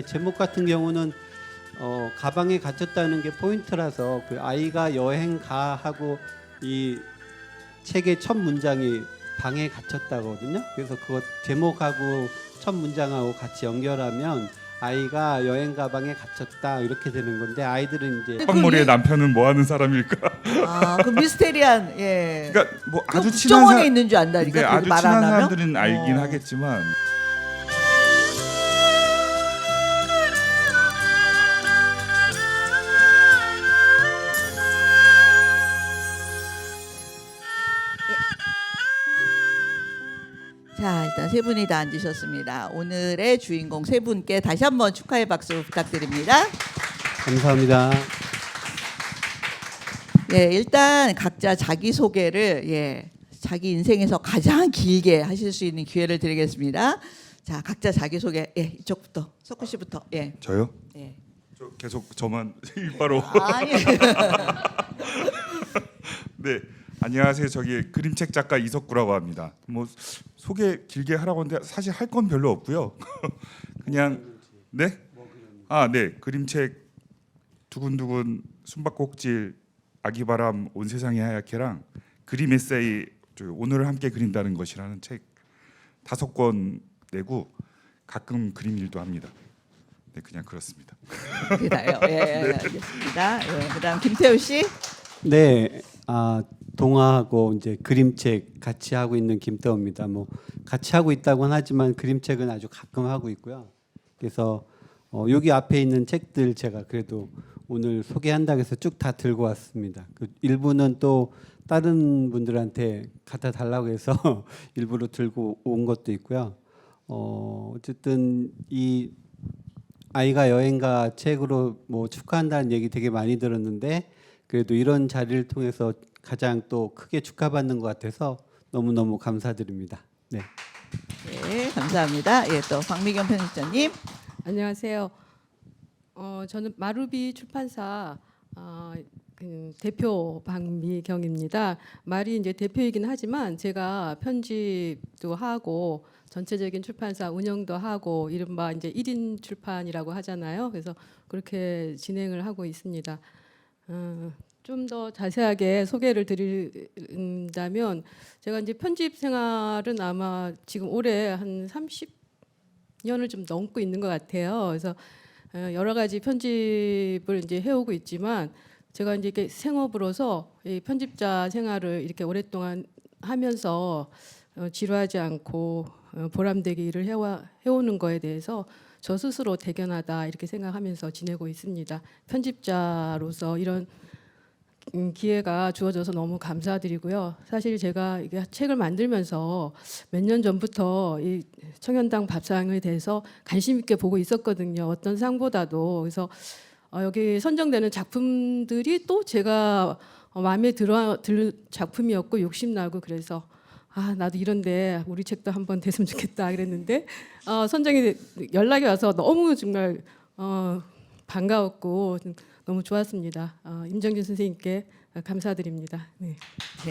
제목 같은 경우는 가방에 갇혔다는 게 포인트라서 그 아이가 여행 가 하고 이 책의 첫 문장이 방에 갇혔다거든요. 그래서 그거 제목하고 첫 문장하고 같이 연결하면 아이가 여행 가방에 갇혔다 이렇게 되는 건데 아이들은 이제 황머리의 남편은 뭐 하는 사람일까? 그 미스테리한 예. 그러니까 뭐 그 아주 친한 국정원에 있는 줄 안다니까. 네, 아주 말 안 친한 하면? 사람들은 알긴 하겠지만 자, 일단 세 분이 다 앉으셨습니다. 오늘의 주인공 세 분께 다시 한번 축하의 박수 부탁드립니다. 감사합니다. 예, 일단 각자 자기 소개를 자기 인생에서 가장 길게 하실 수 있는 기회를 드리겠습니다. 자, 각자 자기 소개. 이쪽부터 석구 씨부터. 저요? 예. 저 계속 저만 일바로. 아니. 네, 안녕하세요. 저기 그림책 작가 이석구라고 합니다. 뭐 소개 길게 하라고 하는데 사실 할 건 별로 없고요. 그냥 네? 네. 그림책 두근두근 숨바꼭질 아기바람 온 세상이 하얗게랑 그림 에세이 오늘을 함께 그린다는 것이라는 책 5권 내고 가끔 그림 일도 합니다. 네, 그냥 그렇습니다. 그게 다요. 알겠습니다. 그다음 김태우 씨. 네, 동화하고 이제 그림책 같이 하고 있는 김태호입니다. 뭐 같이 하고 있다고는 하지만 그림책은 아주 가끔 하고 있고요. 그래서 여기 앞에 있는 책들 제가 그래도 오늘 소개한다고 해서 쭉 다 들고 왔습니다. 그 일부는 또 다른 분들한테 갖다 달라고 해서 일부러 들고 온 것도 있고요. 어쨌든 이 아이가 여행가 책으로 뭐 축하한다는 얘기 되게 많이 들었는데 그래도 이런 자리를 통해서 가장 또 크게 축하받는 것 같아서 너무너무 감사드립니다. 네. 네, 감사합니다. 또 박미경 편집자님. 안녕하세요. 저는 마루비 출판사 그 대표 박미경입니다. 말이 이제 대표이긴 하지만 제가 편집도 하고 전체적인 출판사 운영도 하고 이른바 이제 1인 출판이라고 하잖아요. 그래서 그렇게 진행을 하고 있습니다. 좀 더 자세하게 소개를 드린다면 제가 이제 편집 생활은 아마 지금 올해 한 30년을 좀 넘고 있는 것 같아요. 그래서 여러 가지 편집을 이제 해오고 있지만 제가 이제 이렇게 생업으로서 이 편집자 생활을 이렇게 오랫동안 하면서 지루하지 않고 보람되게 일을 해오는 거에 대해서 저 스스로 대견하다 이렇게 생각하면서 지내고 있습니다. 편집자로서 이런 기회가 주어져서 너무 감사드리고요. 사실 제가 이게 책을 만들면서 몇 년 전부터 이 청년당 밥상에 대해서 관심 있게 보고 있었거든요. 어떤 상보다도. 그래서 여기 선정되는 작품들이 또 제가 마음에 들 작품이었고 욕심나고 그래서 나도 이런데 우리 책도 한번 됐으면 좋겠다 그랬는데 선정이 연락이 와서 너무 정말 반가웠고 너무 좋았습니다. 임정진 선생님께 감사드립니다. 네,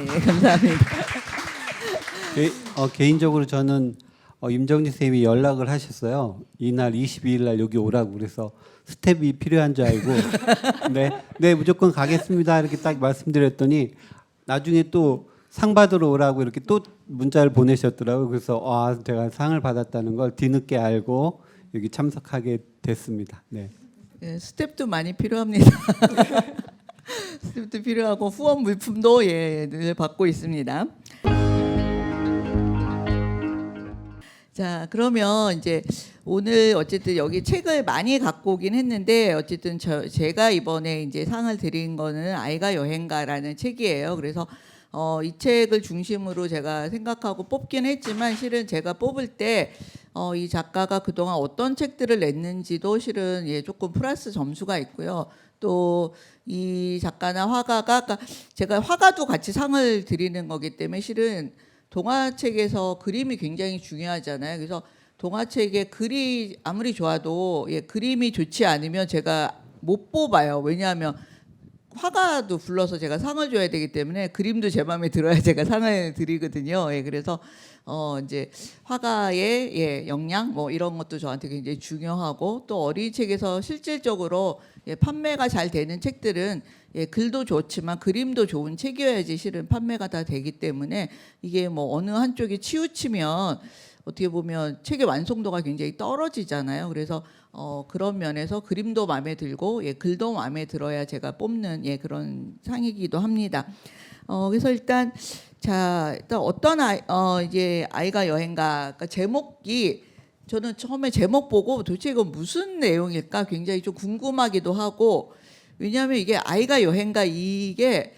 감사합니다. 개인적으로 저는 임정진 선생님이 연락을 하셨어요. 이날 22일 날 여기 오라고 그래서 스텝이 필요한 줄 알고 네 무조건 가겠습니다 이렇게 딱 말씀드렸더니 나중에 또 상 받으러 오라고 이렇게 또 문자를 보내셨더라고요. 그래서 제가 상을 받았다는 걸 뒤늦게 알고 여기 참석하게 됐습니다. 네. 스텝도 많이 필요합니다. 스텝도 필요하고 후원 물품도 늘 받고 있습니다. 자, 그러면 이제 오늘 어쨌든 여기 책을 많이 갖고 오긴 했는데 어쨌든 제가 이번에 이제 상을 드린 거는 아이가 여행가라는 책이에요. 그래서 이 책을 중심으로 제가 생각하고 뽑긴 했지만 실은 제가 뽑을 때 이 작가가 그동안 어떤 책들을 냈는지도 실은 조금 플러스 점수가 있고요. 또 이 작가나 화가가 제가 화가도 같이 상을 드리는 거기 때문에 실은 동화책에서 그림이 굉장히 중요하잖아요. 그래서 동화책의 글이 아무리 좋아도 그림이 좋지 않으면 제가 못 뽑아요. 왜냐하면 화가도 불러서 제가 상을 줘야 되기 때문에 그림도 제 마음에 들어야 제가 상을 드리거든요. 예, 그래서 이제 화가의 역량 뭐 이런 것도 저한테 굉장히 중요하고 또 어린이 책에서 실질적으로 판매가 잘 되는 책들은 글도 좋지만 그림도 좋은 책이어야지 실은 판매가 다 되기 때문에 이게 뭐 어느 한쪽이 치우치면 어떻게 보면 책의 완성도가 굉장히 떨어지잖아요. 그래서 그런 면에서 그림도 마음에 들고 글도 마음에 들어야 제가 뽑는 그런 상이기도 합니다. 그래서 일단 어떤 이제 아이가 여행가 그러니까 제목이 저는 처음에 제목 보고 도대체 이건 무슨 내용일까 굉장히 좀 궁금하기도 하고 왜냐하면 이게 아이가 여행가 이게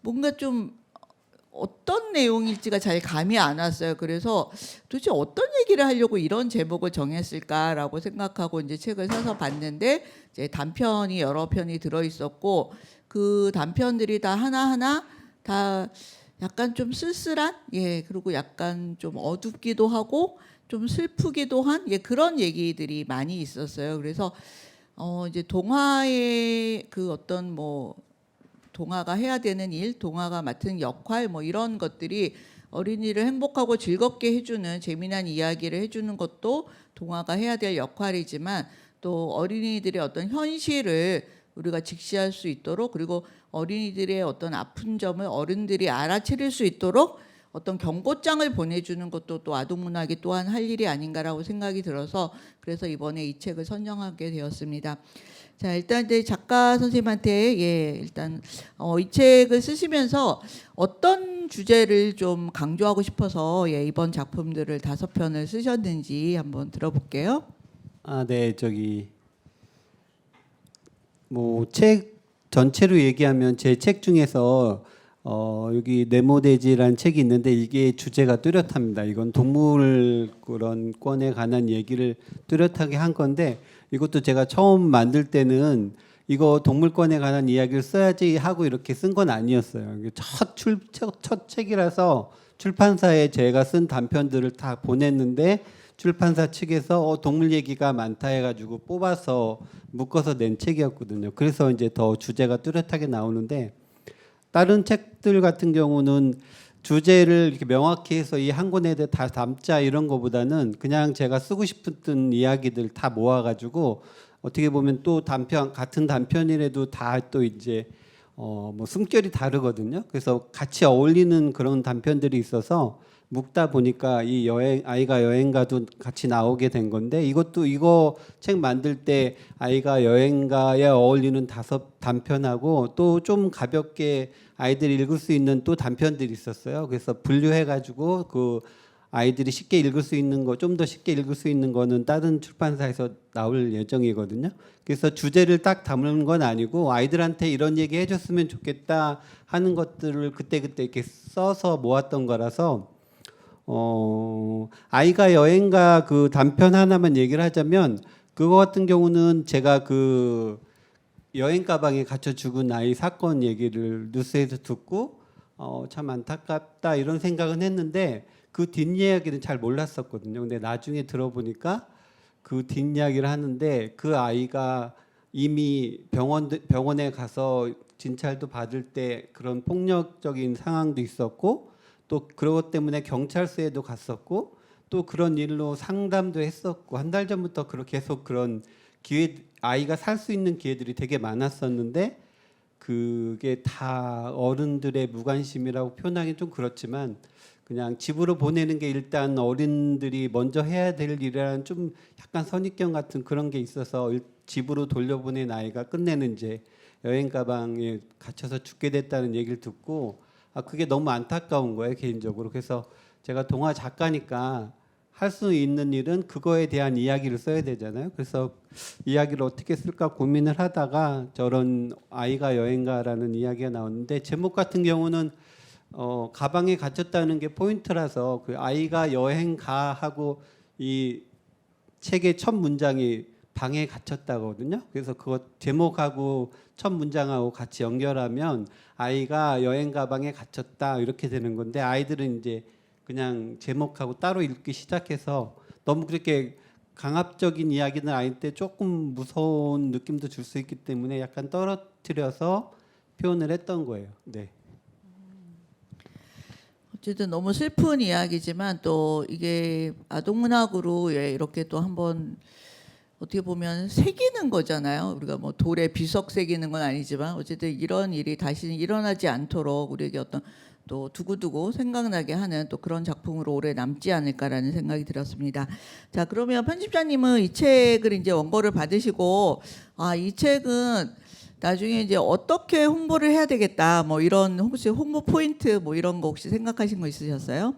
뭔가 좀 어떤 내용일지가 잘 감이 안 왔어요. 그래서 도대체 어떤 얘기를 하려고 이런 제목을 정했을까라고 생각하고 이제 책을 사서 봤는데 이제 단편이 여러 편이 들어 있었고 그 단편들이 다 하나하나 다 약간 좀 쓸쓸한 그리고 약간 좀 어둡기도 하고 좀 슬프기도 한 그런 얘기들이 많이 있었어요. 그래서 이제 동화의 그 어떤 뭐 동화가 해야 되는 일, 동화가 맡은 역할 뭐 이런 것들이 어린이를 행복하고 즐겁게 해주는 재미난 이야기를 해주는 것도 동화가 해야 될 역할이지만 또 어린이들의 어떤 현실을 우리가 직시할 수 있도록 그리고 어린이들의 어떤 아픈 점을 어른들이 알아차릴 수 있도록 어떤 경고장을 보내주는 것도 또 아동문학이 또한 할 일이 아닌가라고 생각이 들어서 그래서 이번에 이 책을 선정하게 되었습니다. 자, 일단 이제 작가 선생님한테 일단 이 책을 쓰시면서 어떤 주제를 좀 강조하고 싶어서 이번 작품들을 5편을 쓰셨는지 한번 들어볼게요. 네, 뭐 책 전체로 얘기하면 제 책 중에서 여기 네모돼지라는 책이 있는데 이게 주제가 뚜렷합니다. 이건 동물 그런 권에 관한 얘기를 뚜렷하게 한 건데 이것도 제가 처음 만들 때는 이거 동물권에 관한 이야기를 써야지 하고 이렇게 쓴 건 아니었어요. 이게 첫 책이라서 출판사에 제가 쓴 단편들을 다 보냈는데 출판사 측에서 동물 얘기가 많다 해가지고 뽑아서 묶어서 낸 책이었거든요. 그래서 이제 더 주제가 뚜렷하게 나오는데 다른 책들 같은 경우는 주제를 이렇게 명확히 해서 이 한 권에 다 담자 이런 거보다는 그냥 제가 쓰고 싶었던 이야기들 다 모아가지고 어떻게 보면 또 같은 단편이라도 다 또 이제 뭐 숨결이 다르거든요. 그래서 같이 어울리는 그런 단편들이 있어서 묶다 보니까 이 아이가 여행가도 같이 나오게 된 건데 이거 책 만들 때 아이가 여행가에 어울리는 5단편하고 또 좀 가볍게 아이들이 읽을 수 있는 또 단편들이 있었어요. 그래서 분류해가지고 그 아이들이 쉽게 읽을 수 있는 거, 좀 더 쉽게 읽을 수 있는 거는 다른 출판사에서 나올 예정이거든요. 그래서 주제를 딱 담은 건 아니고 아이들한테 이런 얘기 해줬으면 좋겠다 하는 것들을 그때그때 이렇게 써서 모았던 거라서 아이가 여행가 그 단편 하나만 얘기를 하자면 그거 같은 경우는 제가 그 여행 가방에 갇혀 죽은 아이 사건 얘기를 뉴스에서 듣고 참 안타깝다 이런 생각은 했는데 그 뒷이야기는 잘 몰랐었거든요. 근데 나중에 들어보니까 그 뒷이야기를 하는데 그 아이가 이미 병원에 가서 진찰도 받을 때 그런 폭력적인 상황도 있었고 또 그것 때문에 경찰서에도 갔었고 또 그런 일로 상담도 했었고 한 달 전부터 계속 그런 아이가 살 수 있는 기회들이 되게 많았었는데 그게 다 어른들의 무관심이라고 표현하기 좀 그렇지만 그냥 집으로 보내는 게 일단 어른들이 먼저 해야 될 일이라는 좀 약간 선입견 같은 그런 게 있어서 집으로 돌려보낸 아이가 끝내는 이제 여행 가방에 갇혀서 죽게 됐다는 얘기를 듣고 그게 너무 안타까운 거예요 개인적으로. 그래서 제가 동화 작가니까 할 수 있는 일은 그거에 대한 이야기를 써야 되잖아요. 그래서 이야기를 어떻게 쓸까 고민을 하다가 저런 아이가 여행가라는 이야기가 나왔는데 제목 같은 경우는 가방에 갇혔다는 게 포인트라서 그 아이가 여행가 하고 이 책의 첫 문장이 방에 갇혔다거든요. 그래서 그거 제목하고 첫 문장하고 같이 연결하면 아이가 여행 가방에 갇혔다 이렇게 되는 건데 아이들은 이제 그냥 제목하고 따로 읽기 시작해서 너무 그렇게 강압적인 이야기는 아닐 때 조금 무서운 느낌도 줄 수 있기 때문에 약간 떨어뜨려서 표현을 했던 거예요. 네. 어쨌든 너무 슬픈 이야기지만 또 이게 아동문학으로 예, 이렇게 또 한번 어떻게 보면 새기는 거잖아요. 우리가 뭐 돌에 비석 새기는 건 아니지만 어쨌든 이런 일이 다시는 일어나지 않도록 우리에게 어떤 또 두고두고 생각나게 하는 또 그런 작품으로 오래 남지 않을까라는 생각이 들었습니다. 자, 그러면 편집자님은 이 책을 이제 원고를 받으시고 아, 이 책은 나중에 이제 어떻게 홍보를 해야 되겠다 뭐 이런 혹시 홍보 포인트 뭐 이런 거 혹시 생각하신 거 있으셨어요?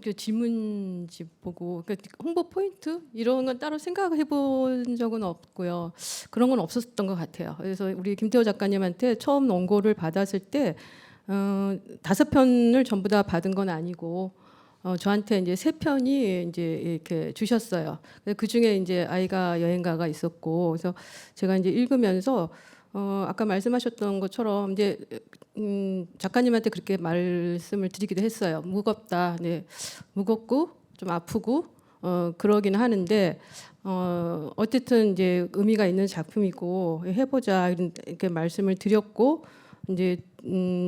그 지문집 보고 그 홍보 포인트 이런 건 따로 생각해 본 적은 없고요. 그런 건 없었던 것 같아요. 그래서 우리 김태호 작가님한테 처음 원고를 받았을 때 5편을 전부 다 받은 건 아니고 저한테 이제 3편이 이제 이렇게 주셨어요. 그 중에 이제 아이가 여행가가 있었고, 그래서 제가 이제 읽으면서 아까 말씀하셨던 것처럼 이제 작가님한테 그렇게 말씀을 드리기도 했어요. 무겁다, 네, 무겁고 좀 아프고 그러긴 하는데 어쨌든 이제 의미가 있는 작품이고 해보자 이렇게 말씀을 드렸고 이제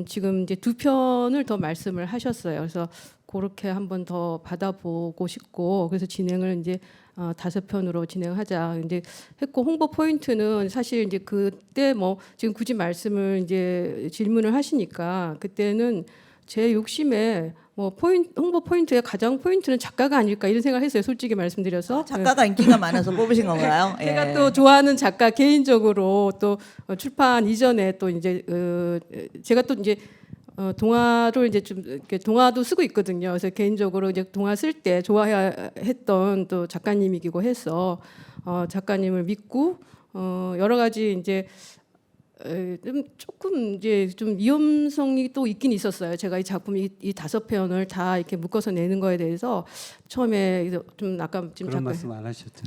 지금 이제 2편을 더 말씀을 하셨어요. 그래서 그렇게 한번 더 받아보고 싶고 그래서 진행을 이제 5편으로 진행하자. 이제 했고 홍보 포인트는 사실 이제 그때 뭐 지금 굳이 말씀을 이제 질문을 하시니까 그때는 제 욕심에 뭐 홍보 포인트의 가장 포인트는 작가가 아닐까 이런 생각을 했어요. 솔직히 말씀드려서 작가가 인기가 많아서 뽑으신 건가요? 예. 제가 또 좋아하는 작가 개인적으로 또 출판 이전에 또 이제 제가 또 이제 동화를 이제 좀 이렇게 동화도 쓰고 있거든요. 그래서 개인적으로 이제 동화 쓸 때 좋아했던 또 작가님이기도 해서 작가님을 믿고 여러 가지 이제 좀 조금 이제 좀 위험성이 또 있긴 있었어요. 제가 이 작품 이 5편을 다 이렇게 묶어서 내는 거에 대해서 처음에 좀 아까 지금 그런 말씀 안 하셨죠.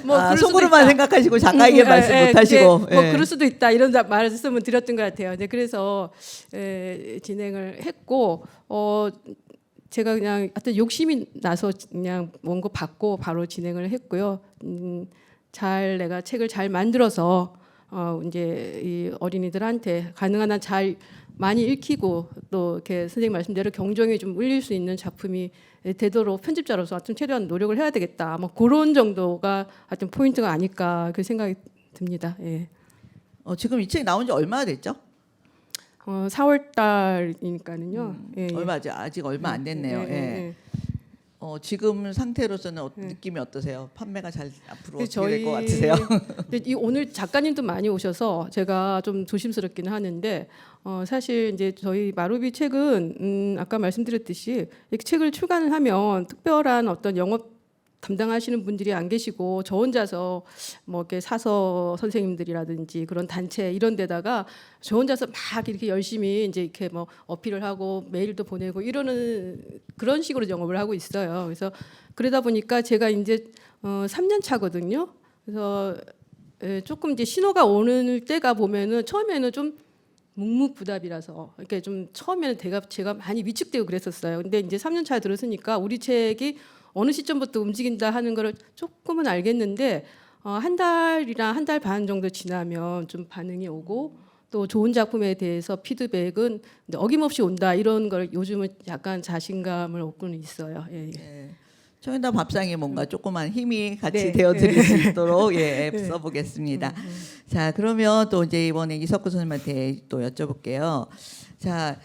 뭐 그럴 수도 속으로만 있다. 생각하시고 작가에게 말씀 못 하시고. 뭐 그럴 수도 있다 이런 말씀을 드렸던 것 같아요. 네, 그래서 진행을 했고 제가 그냥 하여튼 욕심이 나서 그냥 원고 받고 바로 진행을 했고요. 잘 내가 책을 잘 만들어서 이제 이 어린이들한테 가능한 한 잘 많이 읽히고 또 이렇게 선생님 말씀대로 경종이 좀 울릴 수 있는 작품이 되도록 편집자로서 하여튼 최대한 노력을 해야 되겠다. 뭐 그런 정도가 하여튼 포인트가 아닐까 그 생각이 듭니다. 예. 지금 이 책 나온 지 얼마나 됐죠? 4월 달이니까는요. 예, 예. 얼마죠? 아직 얼마 안 됐네요. 예. 지금 상태로서는 느낌이 어떠세요? 판매가 잘 앞으로 어떻게 될 것 같으세요? 근데 오늘 작가님도 많이 오셔서 제가 좀 조심스럽기는 하는데 사실 이제 저희 마루비 책은 아까 말씀드렸듯이 이 책을 출간을 하면 특별한 어떤 영업 담당하시는 분들이 안 계시고 저 혼자서 뭐 이렇게 사서 선생님들이라든지 그런 단체 이런 데다가 저 혼자서 막 이렇게 열심히 이제 이렇게 뭐 어필을 하고 메일도 보내고 이러는 그런 식으로 영업을 하고 있어요. 그래서 그러다 보니까 제가 이제 3년 차거든요. 그래서 조금 이제 신호가 오는 때가 보면은 처음에는 좀 묵묵부답이라서 이렇게 좀 처음에는 제가 많이 위축되고 그랬었어요. 근데 이제 3년 차 들었으니까 우리 책이 어느 시점부터 움직인다 하는 거를 조금은 알겠는데 한 달이나 한 달 반 정도 지나면 좀 반응이 오고 또 좋은 작품에 대해서 피드백은 어김없이 온다 이런 걸 요즘은 약간 자신감을 얻고는 있어요. 예, 예. 예. 청년단 밥상에 뭔가 조그만 힘이 같이 네. 되어드릴 수 있도록 예, 앱 써보겠습니다. 자, 그러면 또 이제 이번에 이석구 선생님한테 또 여쭤볼게요. 자,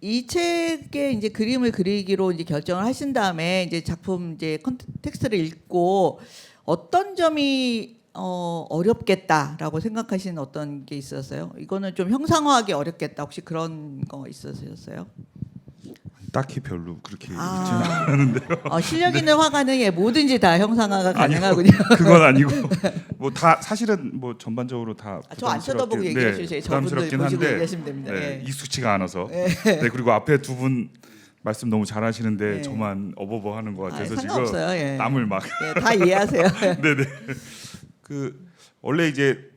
이 책에 이제 그림을 그리기로 이제 결정을 하신 다음에 이제 작품 이제 텍스트를 읽고 어떤 점이 어렵겠다라고 생각하시는 어떤 게 있었어요? 이거는 좀 형상화하기 어렵겠다. 혹시 그런 거 있으셨어요? 딱히 별로 그렇게 있지는 아. 않은데요. 실력 있는 화가는 예, 뭐든지 다 형상화가 가능하군요. 그건 아니고 뭐 다 사실은 뭐 전반적으로 다 저 안 쳐다보고 얘기해 주세요. 저분들 부담스럽긴 보시고 한데 얘기하시면 됩니다. 네, 예. 익숙치가 않아서 네, 그리고 앞에 두 분 말씀 너무 잘하시는데 예. 저만 어버버하는 것 같아서 지금 상관없어요. 예. 남을 막 예, 다 이해하세요. 네네 그 원래 이제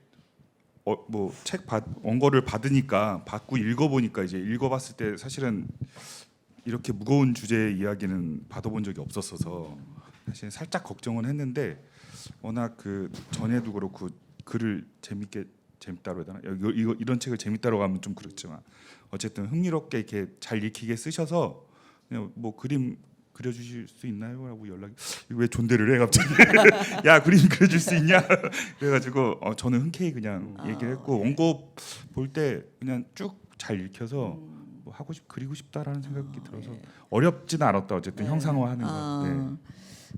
뭐 책 원고를 받고 읽어보니까 이제 읽어봤을 때 사실은 이렇게 무거운 주제의 이야기는 받아본 적이 없었어서 사실 살짝 걱정은 했는데 워낙 그 전에도 그렇고 글을 재밌다로 해야 되나? 이런 책을 재밌다고 하면 좀 그렇지만 어쨌든 흥미롭게 이렇게 잘 읽히게 쓰셔서 그냥 뭐 그림 그려주실 수 있나요? 라고 연락이 왜 존대를 해 갑자기 야 그림 그려줄 수 있냐 그래가지고 저는 흔쾌히 그냥 얘기를 했고 원고 볼 때 그냥 쭉 잘 읽혀서 뭐 하고 그리고 싶다라는 생각이 들어서 어렵지는 않았다 어쨌든 형상화하는 거. 네.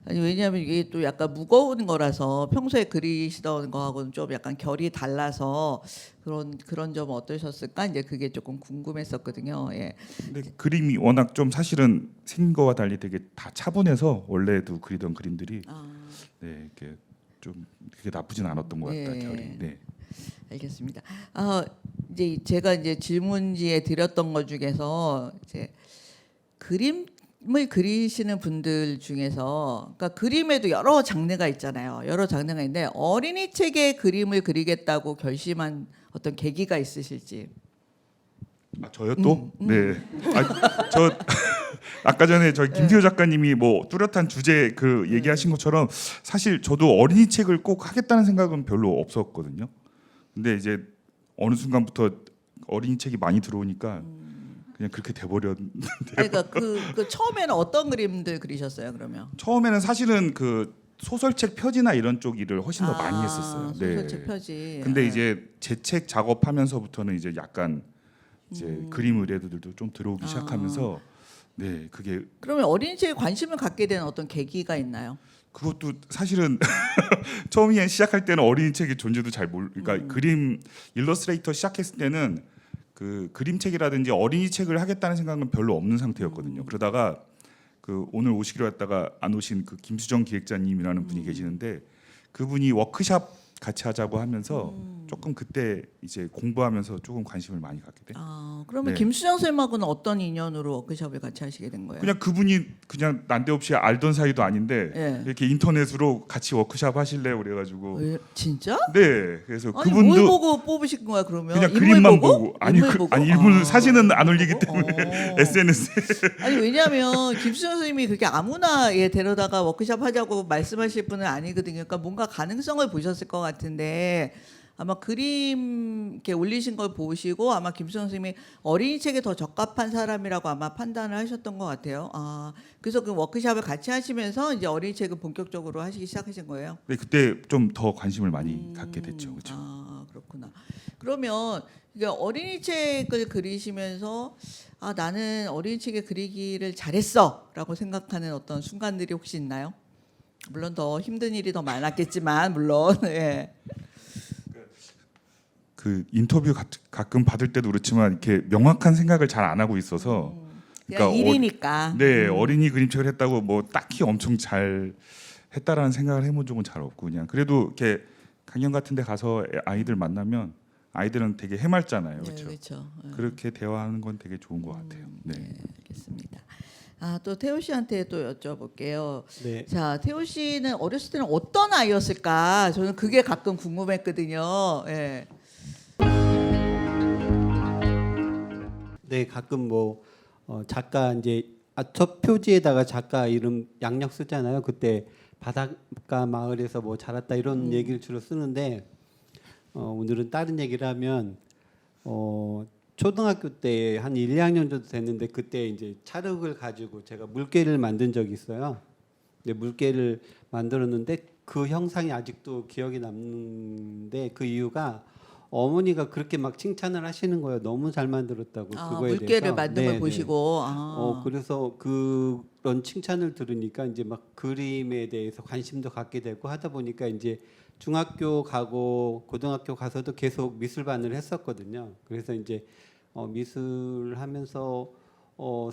아니 왜냐하면 이게 또 약간 무거운 거라서 평소에 그리시던 거하고는 좀 약간 결이 달라서 그런 점 어떠셨을까 이제 그게 조금 궁금했었거든요. 예. 근데 그림이 워낙 좀 사실은 생긴 거와 달리 되게 다 차분해서 원래도 그리던 그림들이 네 이렇게 좀 그게 나쁘진 않았던 것 같다 결이. 네. 알겠습니다. 이제 제가 이제 질문지에 드렸던 것 중에서 이제 그림을 그리시는 분들 중에서 그러니까 그림에도 여러 장르가 있잖아요. 여러 장르가 있는데 어린이 책의 그림을 그리겠다고 결심한 어떤 계기가 있으실지. 저요 또? 네. 저 아까 전에 저희 김태효 작가님이 뭐 뚜렷한 주제 그 얘기하신 것처럼 사실 저도 어린이 책을 꼭 하겠다는 생각은 별로 없었거든요. 근데 이제 어느 순간부터 어린이 책이 많이 들어오니까 그냥 그렇게 돼버렸는데. 그러니까 그 처음에는 어떤 그림들 그리셨어요? 그러면 처음에는 사실은 그 소설책 표지나 이런 쪽 일을 훨씬 더 많이 했었어요. 소설책 표지. 근데 이제 제 책 작업하면서부터는 이제 약간 이제 그림 의뢰들도 좀 들어오기 시작하면서 네 그게 그러면 어린이책에 관심을 갖게 된 어떤 계기가 있나요? 그것도 사실은 처음에 시작할 때는 어린이 책의 존재도 잘 그러니까 그림 일러스트레이터 시작했을 때는 그 그림책이라든지 어린이 책을 하겠다는 생각은 별로 없는 상태였거든요. 그러다가 그 오늘 오시기로 했다가 안 오신 그 김수정 기획자님이라는 분이 계시는데 그분이 워크샵 같이 하자고 하면서 조금 그때 이제 공부하면서 조금 관심을 많이 갖게 돼. 그러면 네. 김수정 쌤하고는 어떤 인연으로 워크숍을 같이 하시게 된 거예요? 그냥 그분이 그냥 난데없이 알던 사이도 아닌데 예. 이렇게 인터넷으로 같이 워크샵 하실래요? 그래가지고 진짜? 네 그래서 아니 그분도 뭘 보고 뽑으신 거야 그러면? 그냥 인물 그림만 보고? 보고 아니 인물 보고? 일본 사진은 안 올리기 때문에 SNS에 아니 왜냐하면 김수정 선생님이 그렇게 아무나 데려다가 워크숍 하자고 말씀하실 분은 아니거든요. 그러니까 뭔가 가능성을 보셨을 것 같은데 아마 그림 이렇게 올리신 걸 보시고 아마 김수정 선생님이 어린이 책에 더 적합한 사람이라고 아마 판단을 하셨던 것 같아요. 그래서 그 워크숍을 같이 하시면서 이제 어린이 책을 본격적으로 하시기 시작하신 거예요. 네, 그때 좀 더 관심을 많이 갖게 됐죠. 그렇죠. 그렇구나. 그러면 이게 어린이 책을 그리시면서 나는 어린이 책에 그리기를 잘했어라고 생각하는 어떤 순간들이 혹시 있나요? 물론 더 힘든 일이 더 많았겠지만 물론 예. 그 인터뷰 가끔 받을 때도 그렇지만 이렇게 명확한 생각을 잘 안 하고 있어서 그냥 일이니까. 네 어린이 그림책을 했다고 뭐 딱히 엄청 잘 했다라는 생각을 해본 적은 잘 없고 그냥 그래도 이렇게 강연 같은데 가서 아이들 만나면 아이들은 되게 해맑잖아요, 그렇죠? 그렇죠. 그렇게 대화하는 건 되게 좋은 것 같아요. 네. 알겠습니다. 또 태호 씨한테 또 여쭤볼게요. 네. 자, 태호 씨는 어렸을 때는 어떤 아이였을까? 저는 그게 가끔 궁금했거든요. 예. 네, 가끔 뭐 작가 이제 첫 표지에다가 작가 이름 양력 쓰잖아요. 그때 바닷가 마을에서 뭐 자랐다 이런 얘기를 주로 쓰는데 오늘은 다른 얘기를 하면 초등학교 때 한 1, 2학년 정도 됐는데 그때 이제 찰흙을 가지고 제가 물개를 만든 적이 있어요. 근데 물개를 만들었는데 그 형상이 아직도 기억에 남는데 그 이유가 어머니가 그렇게 막 칭찬을 하시는 거예요. 너무 잘 만들었다고 그거에 물개를 대해서. 만든 걸 보시고. 그래서 그런 칭찬을 들으니까 이제 막 그림에 대해서 관심도 갖게 되고 하다 보니까 이제 중학교 가고 고등학교 가서도 계속 미술반을 했었거든요. 그래서 이제 미술하면서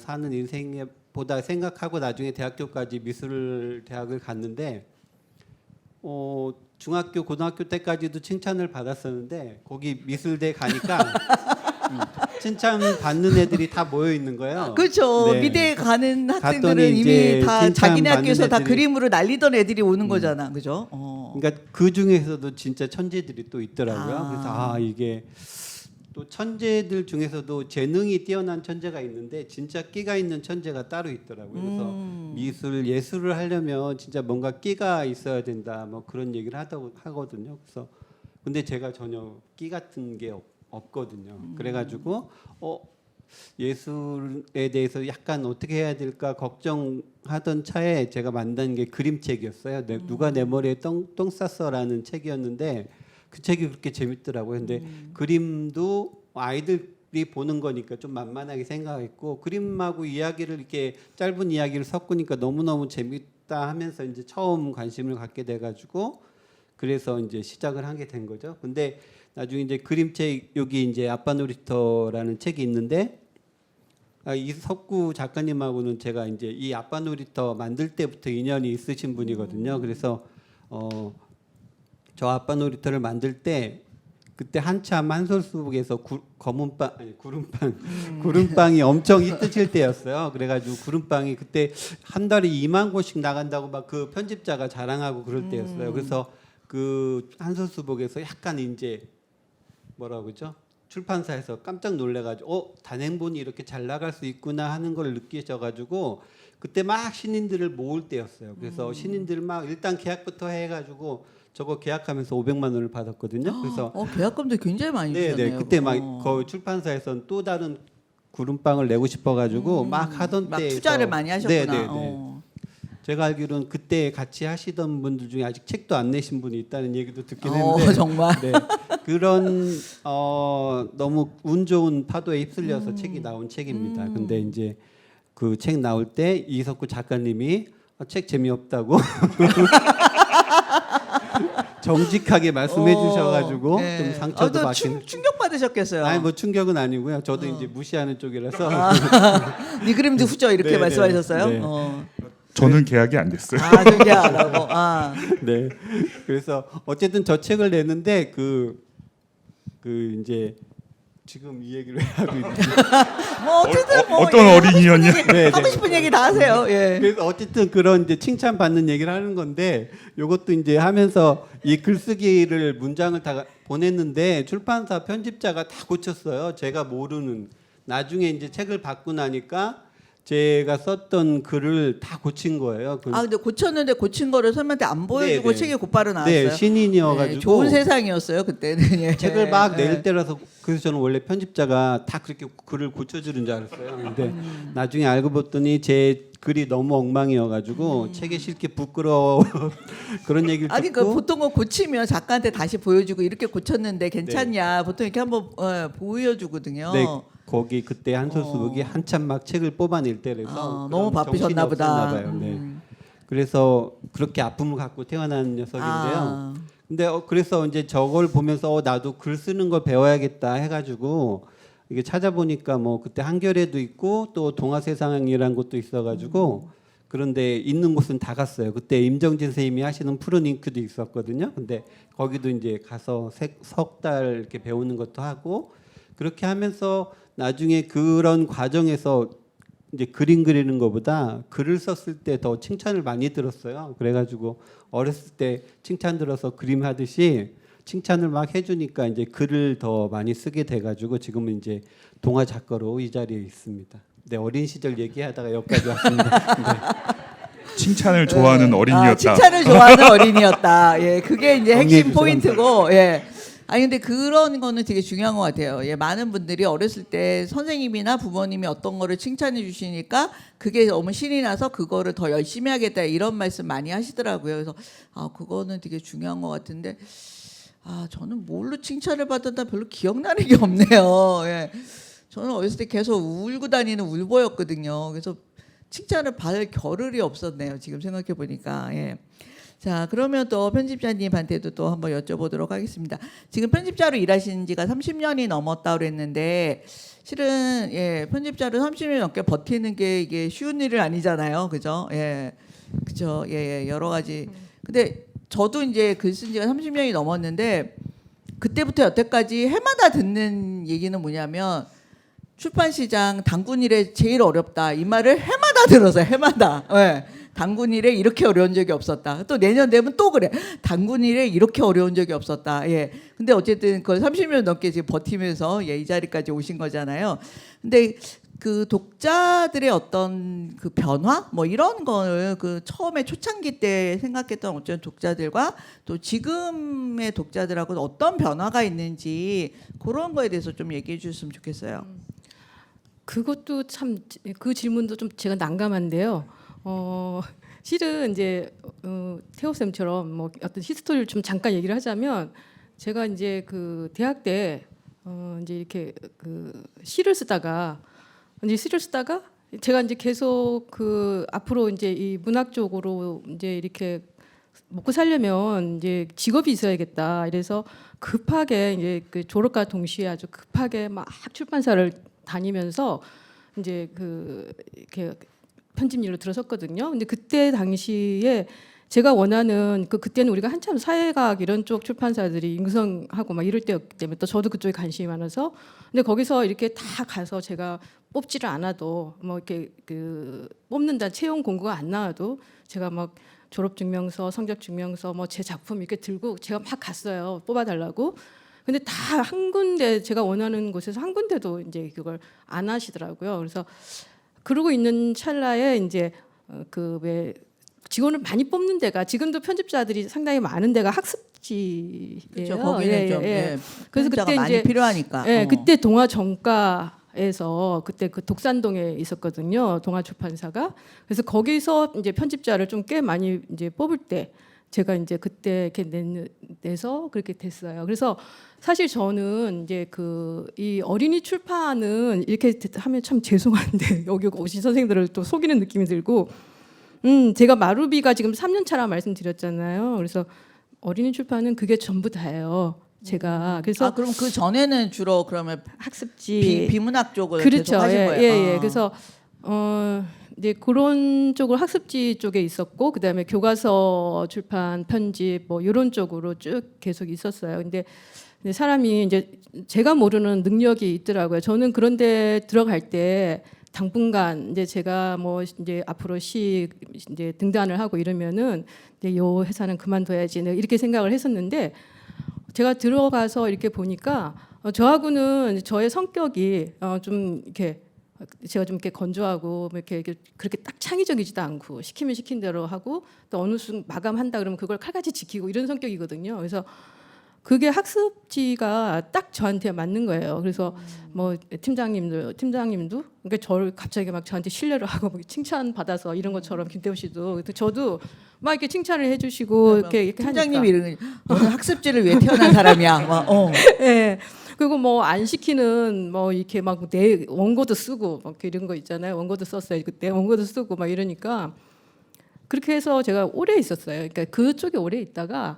사는 인생에 보다 생각하고 나중에 대학교까지 미술 대학을 갔는데 중학교 고등학교 때까지도 칭찬을 받았었는데 거기 미술대 가니까 칭찬 받는 애들이 다 모여 있는 거예요. 그렇죠. 네. 미대에 가는 학생들은 갔더니 이미 이제 다 칭찬 자기네 학교에서 다 받는 애들이- 그림으로 날리던 애들이 오는 거잖아, 그죠? 그러니까 그 중에서도 진짜 천재들이 또 있더라고요. 그래서 이게 또 천재들 중에서도 재능이 뛰어난 천재가 있는데 진짜 끼가 있는 천재가 따로 있더라고요. 그래서 예술을 하려면 진짜 뭔가 끼가 있어야 된다. 뭐 그런 얘기를 하거든요. 그래서 근데 제가 전혀 끼 같은 게 없거든요. 그래가지고 예술에 대해서 약간 어떻게 해야 될까 걱정하던 차에 제가 만든 게 그림책이었어요. 누가 내 머리에 똥 쌌어라는 책이었는데 그 책이 그렇게 재밌더라고요. 근데 그림도 아이들이 보는 거니까 좀 만만하게 생각했고 그림하고 이야기를 이렇게 짧은 이야기를 섞으니까 너무너무 재밌다 하면서 이제 처음 관심을 갖게 돼가지고 그래서 이제 시작을 하게 된 거죠. 근데 나중에 이제 그림책 여기 이제 아빠 놀이터라는 책이 있는데 이석구 작가님하고는 제가 이제 이 아빠 놀이터 만들 때부터 인연이 있으신 분이거든요. 그래서 저 아빠 놀이터를 만들 때 그때 한참 한솔수북에서 검은빵 아니 구름빵이 엄청 히트칠 때였어요. 그래가지고 구름빵이 그때 한 달에 2만 권씩 나간다고 막 그 편집자가 자랑하고 그럴 때였어요. 그래서 그 한솔수북에서 약간 이제 뭐라고 그러죠? 출판사에서 깜짝 놀래가지고 단행본이 이렇게 잘 나갈 수 있구나 하는 걸 느끼셔가지고 그때 막 신인들을 모을 때였어요. 그래서 신인들 막 일단 계약부터 해가지고 저거 계약하면서 500만 원을 받았거든요. 그래서 계약금도 굉장히 많이 네네 주셨네요. 그때 막 거의 출판사에서는 또 다른 구름빵을 내고 싶어가지고 막 하던 막 때에서 투자를 많이 하셨구나. 네네네. 제가 알기로는 그때 같이 하시던 분들 중에 아직 책도 안 내신 분이 있다는 얘기도 듣긴 했는데 정말. 네. 그런 너무 운 좋은 파도에 휩쓸려서 책이 나온 책입니다. 근데 이제 그 책 나올 때 이석구 작가님이 책 재미없다고 정직하게 말씀해 주셔가지고 좀 상처도 받긴. 충격 받으셨겠어요. 아니 뭐 충격은 아니고요. 저도 이제 무시하는 쪽이라서. 네 그림도 후져 이렇게 네, 말씀하셨어요? 네. 저는 계약이 안 됐어요. 그게 알아고. 네. 그래서 어쨌든 저 책을 냈는데 그 이제 지금 이 얘기를 왜 하고 있는지. 뭐 어쨌든 뭐 어떤 어린이였냐? 네, 하고 싶은 얘기 다 하세요. 예. 그래서 어쨌든 그런 이제 칭찬 받는 얘기를 하는 건데 요것도 이제 하면서 이 글쓰기를 문장을 다 보냈는데 출판사 편집자가 다 고쳤어요. 제가 모르는. 나중에 이제 책을 받고 나니까 제가 썼던 글을 다 고친 거예요. 근데 고쳤는데 고친 거를 선배한테 안 보여주고 네, 네. 책이 곧바로 나왔어요. 네, 신인이어가지고 네, 좋은 세상이었어요 그때는. 예. 책을 막 예. 낼 때라서 그래서 저는 원래 편집자가 다 그렇게 글을 고쳐주는 줄 알았어요. 근데 나중에 알고 봤더니 제 글이 너무 엉망이어가지고 책에 실기 부끄러워 그런 얘기를 아니 듣고 그 보통 거 고치면 작가한테 다시 보여주고 이렇게 고쳤는데 괜찮냐 보통 이렇게 한번 보여주거든요. 네, 거기 그때 한솔수북이 한참 막 책을 뽑아낼 때라서 너무 바쁘셨나 보다. 봐요. 네. 그래서 그렇게 아픔을 갖고 태어난 녀석인데요. 근데 그래서 이제 저걸 보면서 나도 글 쓰는 걸 배워야겠다 해가지고 이게 찾아보니까 뭐 그때 한겨레도 있고 또 동아세상이라는 곳도 있어가지고 그런데 있는 곳은 다 갔어요. 그때 임정진 선생님이 하시는 푸른 잉크도 있었거든요. 근데 거기도 이제 가서 석 달 이렇게 배우는 것도 하고 그렇게 하면서 나중에 그런 과정에서 이제 그림 그리는 것보다 글을 썼을 때 더 칭찬을 많이 들었어요. 그래가지고 어렸을 때 칭찬 들어서 그림 하듯이 칭찬을 막 해주니까 이제 글을 더 많이 쓰게 돼가지고 지금은 이제 동화 작가로 이 자리에 있습니다. 네, 어린 시절 얘기하다가 여기까지 왔습니다. 네. 칭찬을 좋아하는 어린이였다. 칭찬을 좋아하는 어린이였다. 예, 그게 이제 핵심 정리해 포인트고. 예. 아니 근데 그런 거는 되게 중요한 것 같아요. 예, 많은 분들이 어렸을 때 선생님이나 부모님이 어떤 거를 칭찬해 주시니까 그게 너무 신이 나서 그거를 더 열심히 하겠다 이런 말씀 많이 하시더라고요. 그래서 그거는 되게 중요한 것 같은데 저는 뭘로 칭찬을 받았나 별로 기억나는 게 없네요. 예. 저는 어렸을 때 계속 울고 다니는 울보였거든요. 그래서 칭찬을 받을 겨를이 없었네요. 지금 생각해 보니까. 예. 자, 그러면 또 편집자님한테도 또 한번 여쭤보도록 하겠습니다. 지금 편집자로 일하신 지가 30년이 넘었다고 그랬는데 실은 편집자로 30년 넘게 버티는 게 이게 쉬운 일은 아니잖아요. 그죠? 예. 그죠? 예, 여러 가지. 근데 저도 이제 글 쓴 지가 30년이 넘었는데 그때부터 여태까지 해마다 듣는 얘기는 뭐냐면 출판 시장 단군 일에 제일 어렵다. 이 말을 해마다 들어서 해마다. 예. 단군 일에 이렇게 어려운 적이 없었다. 또 내년 되면 또 그래. 단군 일에 이렇게 어려운 적이 없었다. 예. 근데 어쨌든 그걸 30년 넘게 지금 버티면서 이 자리까지 오신 거잖아요. 근데 그 독자들의 어떤 그 변화 뭐 이런 거를 그 처음에 초창기 때 생각했던 어떤 독자들과 또 지금의 독자들하고 어떤 변화가 있는지 그런 거에 대해서 좀 얘기해 주셨으면 좋겠어요. 그것도 참 그 질문도 좀 제가 난감한데요. 실은 이제 태호 쌤처럼 뭐 어떤 히스토리를 좀 잠깐 얘기를 하자면 제가 이제 그 대학 때 이제 이렇게 그 시를 쓰다가 제가 이제 계속 그 앞으로 이제 이 문학 쪽으로 이제 이렇게 먹고 살려면 이제 직업이 있어야겠다. 이래서 급하게 이제 그 졸업과 동시에 아주 급하게 막 출판사를 다니면서 이제 그 이렇게 편집 일로 들어섰거든요. 근데 그때 당시에 제가 원하는 그때는 우리가 한참 사회과학 이런 쪽 출판사들이 융성하고 막 이럴 때였기 때문에 또 저도 그쪽에 관심이 많아서 근데 거기서 이렇게 다 가서 제가 뽑지를 않아도 뭐 이렇게 그 뽑는다 채용 공고가 안 나와도 제가 막 졸업 증명서, 성적 증명서 뭐 제 작품 이렇게 들고 제가 막 갔어요. 뽑아달라고. 근데 다 한 군데 제가 원하는 곳에서 한 군데도 이제 그걸 안 하시더라고요. 그래서 그러고 있는 찰나에 이제 그 왜 직원을 많이 뽑는 데가 지금도 편집자들이 상당히 많은 데가 학습지예요. 그렇죠. 거기는 예, 좀 예. 예, 그래서 편집자가 그때 많이 이제 필요하니까. 예, 그때 동아 정가에서 그때 그 독산동에 있었거든요. 동아 출판사가. 그래서 거기서 이제 편집자를 좀 꽤 많이 이제 뽑을 때 제가 이제 그때 이렇게 내서 그렇게 됐어요. 그래서 사실 저는 이제 그 이 어린이 출판은 이렇게 하면 참 죄송한데 여기 오신 선생님들을 또 속이는 느낌이 들고 제가 마루비가 지금 3년 차라 말씀드렸잖아요. 그래서 어린이 출판은 그게 전부 다예요. 제가 그래서 그럼 그 전에는 주로 그러면 학습지 비문학 쪽을 그렇죠. 계속 하신 예, 거예요. 예, 예. 그래서 이제 그런 쪽으로 학습지 쪽에 있었고 그다음에 교과서 출판 편집 뭐 이런 쪽으로 쭉 계속 있었어요. 근데 사람이 이제 제가 모르는 능력이 있더라고요. 저는 그런데 들어갈 때 당분간 이제 제가 뭐 이제 앞으로 시 이제 등단을 하고 이러면은 이제 요 회사는 그만둬야지 이렇게 생각을 했었는데 제가 들어가서 이렇게 보니까 저하고는 저의 성격이 좀 이렇게 제가 좀 이렇게 건조하고 뭐 이렇게 그렇게 딱 창의적이지도 않고 시키면 시킨 대로 하고 또 어느 순간 마감한다 그러면 그걸 칼같이 지키고 이런 성격이거든요. 그래서 그게 학습지가 딱 저한테 맞는 거예요. 그래서 뭐 팀장님도 그러니까 저를 갑자기 막 저한테 신뢰를 하고 막 칭찬 받아서 이런 것처럼 김태우 씨도 저도 막 이렇게 칭찬을 해주시고 이렇게 팀장님이 하니까. 이런 너는 학습지를 위해 태어난 사람이야. 막, 예. 그리고 뭐 안 시키는 뭐 이렇게 막 내 원고도 쓰고 막 이런 거 있잖아요. 원고도 썼어요. 그때 원고도 쓰고 막 이러니까 그렇게 해서 제가 오래 있었어요. 그러니까 그쪽에 오래 있다가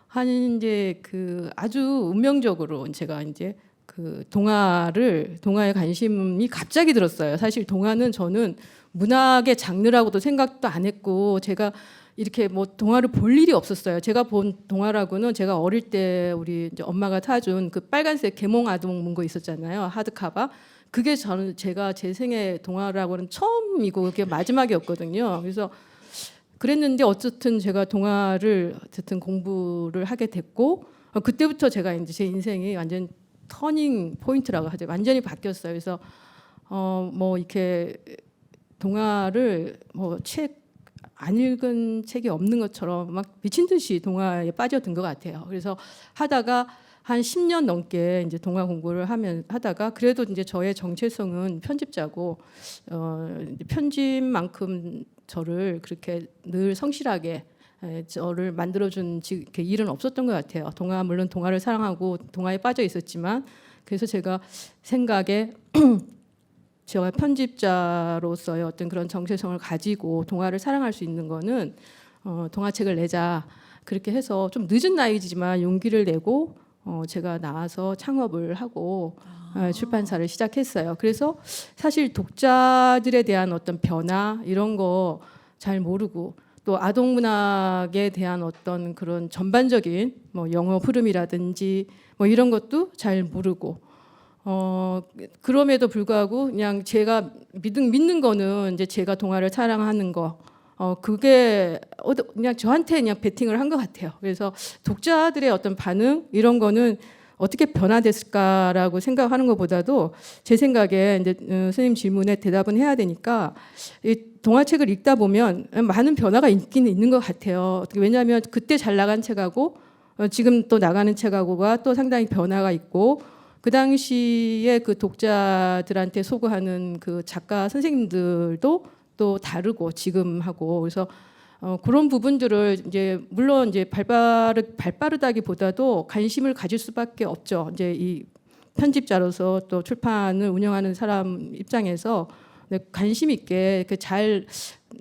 한 이제 그 아주 운명적으로 제가 이제 그 동화에 관심이 갑자기 들었어요. 사실 동화는 저는 문학의 장르라고도 생각도 안 했고 제가 이렇게 뭐 동화를 볼 일이 없었어요. 제가 본 동화라고는 제가 어릴 때 우리 이제 엄마가 사준 그 빨간색 개몽 아동 문고 있었잖아요. 하드카바. 그게 저는 제가 제 생애 동화라고는 처음이고 그게 마지막이었거든요. 그래서 그랬는데 어쨌든 제가 동화를 어쨌든 공부를 하게 됐고 그때부터 제가 이제 제 인생이 완전 터닝 포인트라고 하죠. 완전히 바뀌었어요. 그래서 뭐 이렇게 동화를 뭐 책 안 읽은 책이 없는 것처럼 막 미친 듯이 동화에 빠져든 것 같아요. 그래서 하다가 한 10년 넘게 이제 동화 공부를 하다가 그래도 이제 저의 정체성은 편집자고 이제 편집만큼 저를 그렇게 늘 성실하게 저를 만들어준 일은 없었던 것 같아요. 물론 동화를 사랑하고 동화에 빠져 있었지만 그래서 제가 생각에 제가 편집자로서의 어떤 그런 정체성을 가지고 동화를 사랑할 수 있는 거는 동화책을 내자 그렇게 해서 좀 늦은 나이지만 용기를 내고 제가 나와서 창업을 하고 출판사를 시작했어요. 그래서 사실 독자들에 대한 어떤 변화 이런 거 잘 모르고 또 아동 문학에 대한 어떤 그런 전반적인 뭐 영어 흐름이라든지 뭐 이런 것도 잘 모르고 그럼에도 불구하고 그냥 제가 믿는 거는 이제 제가 동화를 사랑하는 거 그게 그냥 저한테 그냥 베팅을 한 것 같아요. 그래서 독자들의 어떤 반응 이런 거는 어떻게 변화됐을까라고 생각하는 것보다도 제 생각에 이제 선생님 질문에 대답은 해야 되니까 이 동화책을 읽다 보면 많은 변화가 있긴 있는 것 같아요. 왜냐하면 그때 잘 나간 책하고 지금 또 나가는 책하고가 또 상당히 변화가 있고 그 당시에 그 독자들한테 소구하는 그 작가 선생님들도 또 다르고 지금하고 그래서 그런 부분들을 이제 물론 이제 발빠르다기보다도 관심을 가질 수밖에 없죠. 이제 이 편집자로서 또 출판을 운영하는 사람 입장에서 관심 있게 그 잘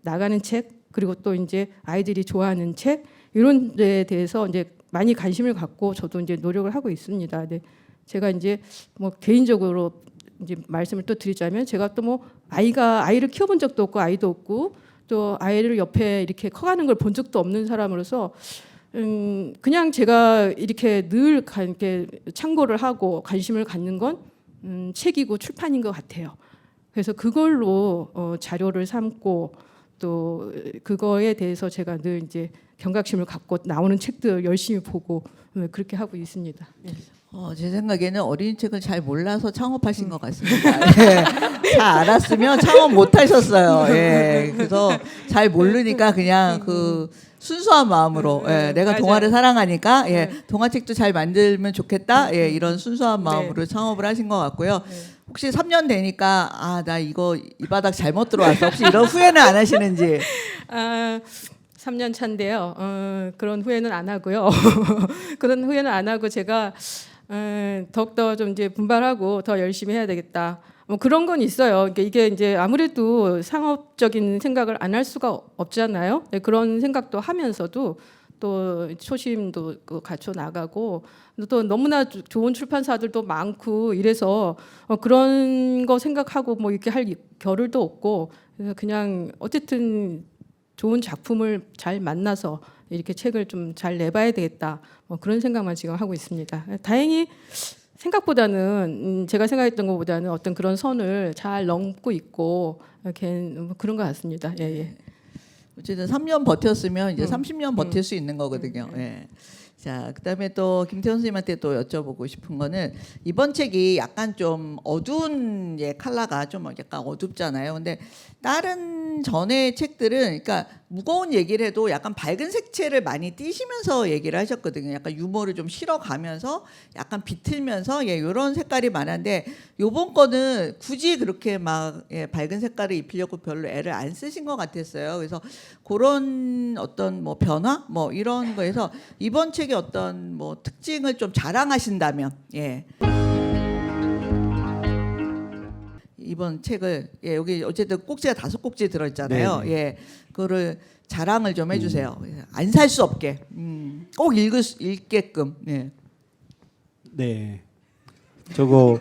나가는 책 그리고 또 이제 아이들이 좋아하는 책 이런 데에 대해서 이제 많이 관심을 갖고 저도 이제 노력을 하고 있습니다. 네. 제가 이제 뭐 개인적으로 이제 말씀을 또 드리자면 제가 또 뭐 아이를 키워본 적도 없고 아이도 없고 또 아이를 옆에 이렇게 커가는 걸 본 적도 없는 사람으로서 그냥 제가 이렇게 늘 이렇게 참고를 하고 관심을 갖는 건 책이고 출판인 것 같아요. 그래서 그걸로 자료를 삼고 또 그거에 대해서 제가 늘 이제 경각심을 갖고 나오는 책들 열심히 보고 그렇게 하고 있습니다. 예. 제 생각에는 어린이 책을 잘 몰라서 창업하신 것 같습니다. 예. 잘 알았으면 창업 못 하셨어요. 예. 그래서 잘 모르니까 그냥 그 순수한 마음으로 예. 내가 맞아요. 동화를 사랑하니까 예. 동화책도 잘 만들면 좋겠다. 예. 이런 순수한 마음으로 창업을 하신 것 같고요. 혹시 3년 되니까 나 이거 이 바닥 잘못 들어왔어. 혹시 이런 후회는 안 하시는지? 3년 차인데요. 그런 후회는 안 하고요. 그런 후회는 안 하고 제가 더욱더 좀 이제 분발하고 더 열심히 해야 되겠다. 뭐 그런 건 있어요. 그러니까 이게 이제 아무래도 상업적인 생각을 안 할 수가 없잖아요. 네, 그런 생각도 하면서도 또 초심도 갖춰 나가고 또 너무나 좋은 출판사들도 많고 이래서 그런 거 생각하고 뭐 이렇게 할 겨를도 없고 그래서 그냥 어쨌든 좋은 작품을 잘 만나서 이렇게 책을 좀 잘 내봐야 되겠다. 뭐 그런 생각만 지금 하고 있습니다. 다행히 생각보다는 제가 생각했던 것보다는 어떤 그런 선을 잘 넘고 있고 이렇게 그런 것 같습니다. 예, 예. 어쨌든 3년 버텼으면 이제 30년 버틸 수 있는 거거든요. 예. 자, 그다음에 또 김태원 선생님한테 또 여쭤보고 싶은 거는 이번 책이 약간 좀 어두운 컬러가 좀 약간 어둡잖아요. 근데 다른 전의 책들은 그러니까 무거운 얘기를 해도 약간 밝은 색채를 많이 띠시면서 얘기를 하셨거든요. 약간 유머를 좀 실어가면서 약간 비틀면서 이런 색깔이 많은데 요번 거는 굳이 그렇게 막 밝은 색깔을 입히려고 별로 애를 안 쓰신 것 같았어요. 그래서 그런 어떤 뭐 변화 뭐 이런 거에서 이번 책의 어떤 뭐 특징을 좀 자랑하신다면 이번 책을 여기 어쨌든 꼭지가 5꼭지 들어있잖아요. 네네. 그거를 자랑을 좀 해주세요. 안 살 수 없게 꼭 읽게끔. 네. 저거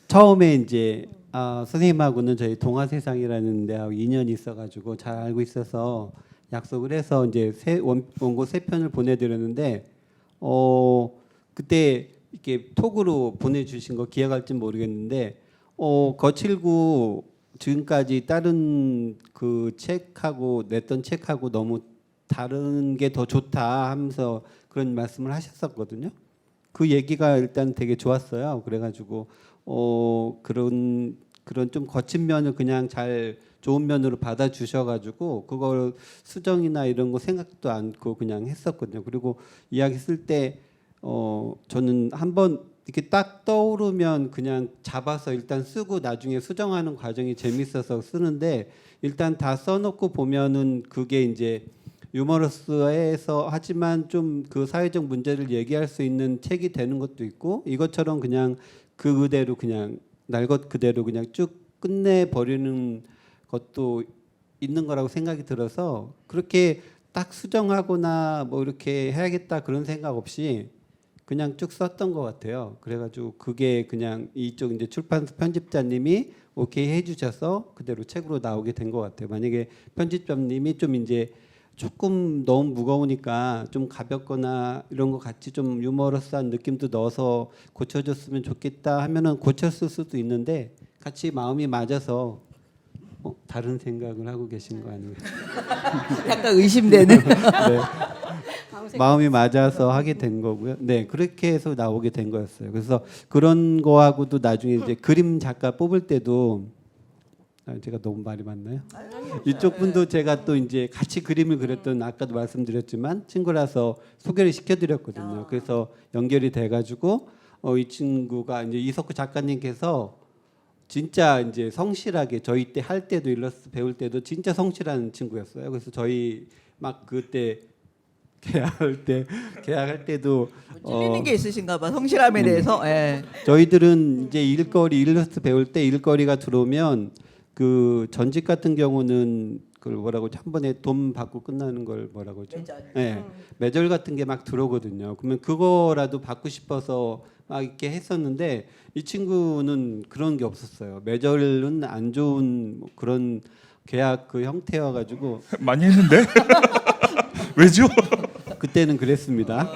처음에 이제 선생님하고는 저희 동화세상이라는 데하고 인연이 있어가지고 잘 알고 있어서 약속을 해서 이제 원고 3편을 보내드렸는데 그때 이렇게 톡으로 보내주신 거 기억할지 모르겠는데 거칠고 지금까지 다른 그 책하고 냈던 책하고 너무 다른 게 더 좋다 하면서 그런 말씀을 하셨었거든요. 그 얘기가 일단 되게 좋았어요. 그래가지고 그런 좀 거친 면을 그냥 잘 좋은 면으로 받아주셔가지고 그걸 수정이나 이런 거 생각도 않고 그냥 했었거든요. 그리고 이야기 쓸 때 저는 한번 이렇게 딱 떠오르면 그냥 잡아서 일단 쓰고 나중에 수정하는 과정이 재밌어서 쓰는데 일단 다 써놓고 보면은 그게 이제 유머러스해서 하지만 좀 그 사회적 문제를 얘기할 수 있는 책이 되는 것도 있고 이것처럼 그냥 그대로 그냥 날 것 그대로 그냥 쭉 끝내 버리는 것도 있는 거라고 생각이 들어서 그렇게 딱 수정하거나 뭐 이렇게 해야겠다 그런 생각 없이 그냥 쭉 썼던 것 같아요. 그래가지고 그게 그냥 이쪽 이제 출판사 편집자님이 오케이 해주셔서 그대로 책으로 나오게 된 것 같아요. 만약에 편집자님이 좀 이제 조금 너무 무거우니까 좀 가볍거나 이런 거 같이 좀 유머러스한 느낌도 넣어서 고쳐줬으면 좋겠다 하면은 고쳤을 수도 있는데 같이 마음이 맞아서 다른 생각을 하고 계신 거 아니에요? 약간 의심되는. 네. 마음이 맞아서 하게 된 거고요. 네, 그렇게 해서 나오게 된 거였어요. 그래서 그런 거하고도 나중에 이제 그림 작가 뽑을 때도 제가 너무 말이 많나요? 이쪽 분도 제가 또 이제 같이 그림을 그렸던 아까도 말씀드렸지만 친구라서 소개를 시켜드렸거든요. 그래서 연결이 돼가지고 이 친구가 이제 이석구 작가님께서 진짜 이제 성실하게 저희 때 할 때도 일러스트 배울 때도 진짜 성실한 친구였어요. 그래서 저희 막 그때 계약할 때도 찔리는 게 있으신가 봐. 성실함에 대해서. 예. 저희들은 이제 일러스트 배울 때 일거리가 들어오면 그 전직 같은 경우는 그걸 뭐라고 한 번에 돈 받고 끝나는 걸 뭐라고 하죠? 네, 매절 같은 게 막 들어오거든요. 그러면 그거라도 받고 싶어서 막 이렇게 했었는데 이 친구는 그런 게 없었어요. 매절은 안 좋은 뭐 그런 계약 그 형태여 가지고 많이 했는데 왜죠? 그때는 그랬습니다.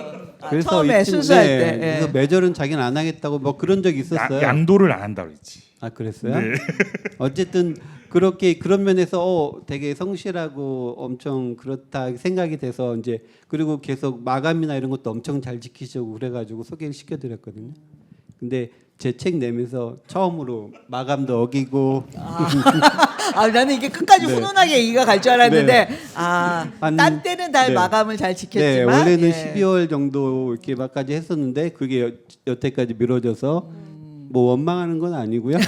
처음에 순수할 때. 예. 그래서 매절은 자기는 안 하겠다고 뭐 그런 적이 있었어요. 양도를 안 한다 그랬지. 아 그랬어요? 네. 어쨌든 그렇게 그런 면에서 되게 성실하고 엄청 그렇다 생각이 돼서 이제 그리고 계속 마감이나 이런 것도 엄청 잘 지키시고 그래가지고 소개를 시켜드렸거든요. 근데 제 책 내면서 처음으로 마감도 어기고 나는 이게 끝까지 네. 훈훈하게 얘기가 갈 줄 알았는데 한- 딴 때는 다 네. 마감을 잘 네, 지켰지만 원래는 예. 12월 정도 이렇게 막까지 했었는데 그게 여태까지 미뤄져서 뭐 원망하는 건 아니고요.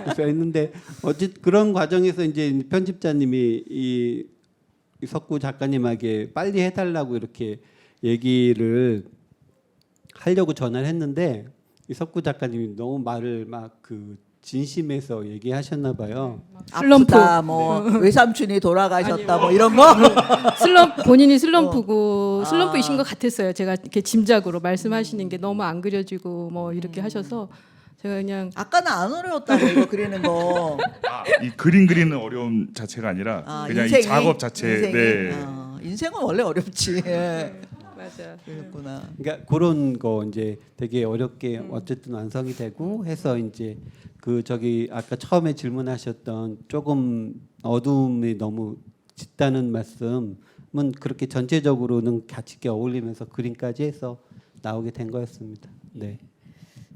그래서 했는데 어쨌든 그런 과정에서 이제 편집자님이 이 석구 작가님에게 빨리 해달라고 이렇게 얘기를 하려고 전화를 했는데 이 석구 작가님이 너무 말을 막 그 진심에서 얘기하셨나 봐요. 슬럼프. 아프다 뭐 외삼촌이 돌아가셨다 뭐 이런 거. 본인이 슬럼프고 슬럼프이신 것 같았어요. 제가 이렇게 짐작으로 말씀하시는 게 너무 안 그려지고 뭐 이렇게 하셔서 제가 그냥 아까는 안 어려웠다고 이거 그리는 거. 이 그림 그리는 어려움 자체가 아니라 그냥 인생이? 이 작업 자체. 인생이? 네. 인생은 원래 어렵지. 예. 맞아. 그랬구나. 그러니까 그런 거 이제 되게 어렵게 어쨌든 완성이 되고 해서 이제 그 저기 아까 처음에 질문하셨던 조금 어두움이 너무 짙다는 말씀은 그렇게 전체적으로는 같이 있게 어울리면서 그림까지 해서 나오게 된 거였습니다. 네.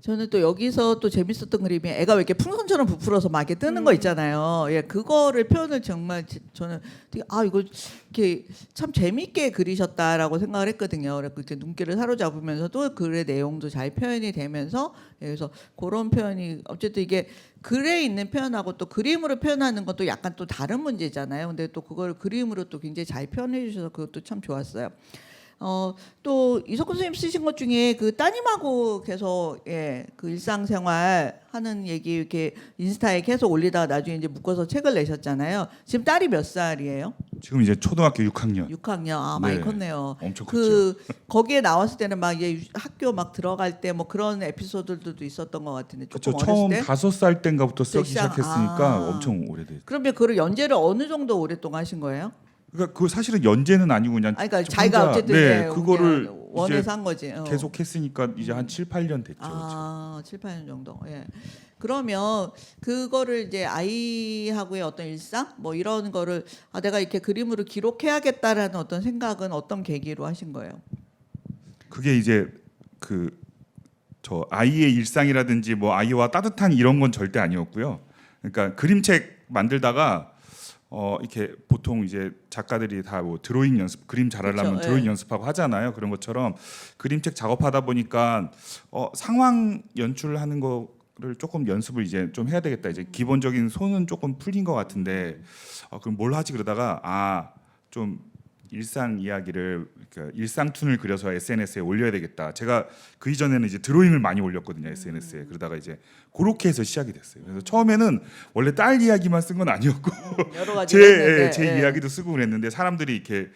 저는 또 여기서 또 재밌었던 그림이 애가 왜 이렇게 풍선처럼 부풀어서 막 이렇게 뜨는 거 있잖아요. 예, 그거를 표현을 정말 저는 되게 이거 이렇게 참 재밌게 그리셨다라고 생각을 했거든요. 그래서 이렇게 눈길을 사로잡으면서도 글의 내용도 잘 표현이 되면서 예, 그래서 그런 표현이 어쨌든 이게 글에 있는 표현하고 또 그림으로 표현하는 것도 약간 또 다른 문제잖아요. 근데 또 그걸 그림으로 또 굉장히 잘 표현해 주셔서 그것도 참 좋았어요. 또 이석훈 선생님 쓰신 것 중에 그 따님하고 계속 그 일상생활 하는 얘기 이렇게 인스타에 계속 올리다가 나중에 이제 묶어서 책을 내셨잖아요. 지금 딸이 몇 살이에요? 지금 이제 초등학교 6학년. 6학년. 많이 네. 컸네요. 엄청 그 거기에 나왔을 때는 막 얘 학교 막 들어갈 때 뭐 그런 에피소드들도 있었던 것 같은데 그렇죠. 조금 처음 어렸을 때. 5살 때인가부터 쓰기 시작했으니까 아. 엄청 오래됐죠. 그러면 그걸 연재를 어느 정도 오랫동안 하신 거예요? 그러니까 그 사실은 연재는 아니고 그냥 그러니까 자기가 혼자, 어쨌든 네, 예, 그거를 그냥 원해서 한 거지. 계속 했으니까 이제 한 7, 8년 됐죠. 그렇죠. 7, 8년 정도. 예. 그러면 그거를 이제 아이하고의 어떤 일상 뭐 이런 거를 내가 이렇게 그림으로 기록해야겠다라는 어떤 생각은 어떤 계기로 하신 거예요? 그게 이제 그 저 아이의 일상이라든지 뭐 아이와 따뜻한 이런 건 절대 아니었고요. 그러니까 그림책 만들다가 이렇게 보통 이제 작가들이 다 뭐 드로잉 연습, 그림 잘하려면 그쵸, 드로잉 예. 연습하고 하잖아요. 그런 것처럼 그림책 작업하다 보니까 상황 연출하는 거를 조금 연습을 이제 좀 해야 되겠다. 이제 기본적인 손은 조금 풀린 것 같은데 그럼 뭘 하지 그러다가 좀 일상 이야기를 그러니까 일상툰을 그려서 SNS에 올려야 되겠다. 제가 그 이전에는 이제 드로잉을 많이 올렸거든요 SNS에. 그러다가 이제 그렇게 해서 시작이 됐어요. 그래서 처음에는 원래 딸 이야기만 쓴 건 아니었고 여러 가지 했는데, 제 예. 이야기도 쓰고 그랬는데 사람들이 이렇게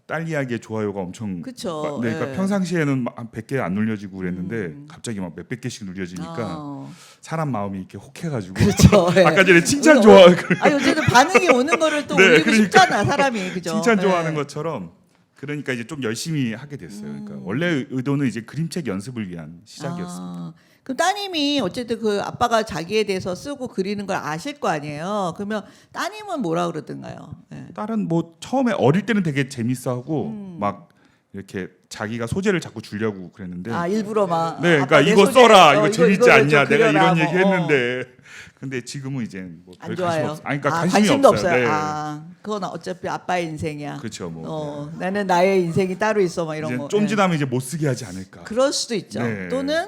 딸 이야기의 좋아요가 엄청 그쵸. 네, 그러니까 예. 평상시에는 한 100개 안 눌려지고 그랬는데 갑자기 막 몇백 개씩 눌려지니까 아. 사람 마음이 이렇게 혹해가지고 그렇죠. 예. 아까 전에 칭찬 좋아 어쨌든 반응이 오는 거를 또 네, 올리고 그러니까. 싶잖아 사람이 그죠? 칭찬 예. 좋아하는 것처럼 그러니까 이제 좀 열심히 하게 됐어요. 그러니까 원래 의도는 이제 그림책 연습을 위한 시작이었습니다. 그럼 따님이 어쨌든 그 아빠가 자기에 대해서 쓰고 그리는 걸 아실 거 아니에요. 그러면 따님은 뭐라 그러던가요? 예. 딸은 뭐 처음에 어릴 때는 되게 재밌어하고 막 이렇게 자기가 소재를 자꾸 주려고 그랬는데 아 일부러 막 네, 아빠 그러니까 내 이거 소재, 써라, 이거 재밌지 이거를 좀 않냐, 내가 그려라, 이런 얘기 뭐, 했는데, 근데 지금은 이제 뭐 안 별 관심 좋아요. 없어. 아니, 그러니까 아, 관심이 관심도 없어요. 없어요. 네. 아 그건 어차피 아빠의 인생이야. 그렇죠, 뭐 나는 나의 인생이 따로 있어, 막 이런 이제 거. 좀 예. 지나면 이제 못 쓰게 하지 않을까. 그럴 수도 있죠. 네. 또는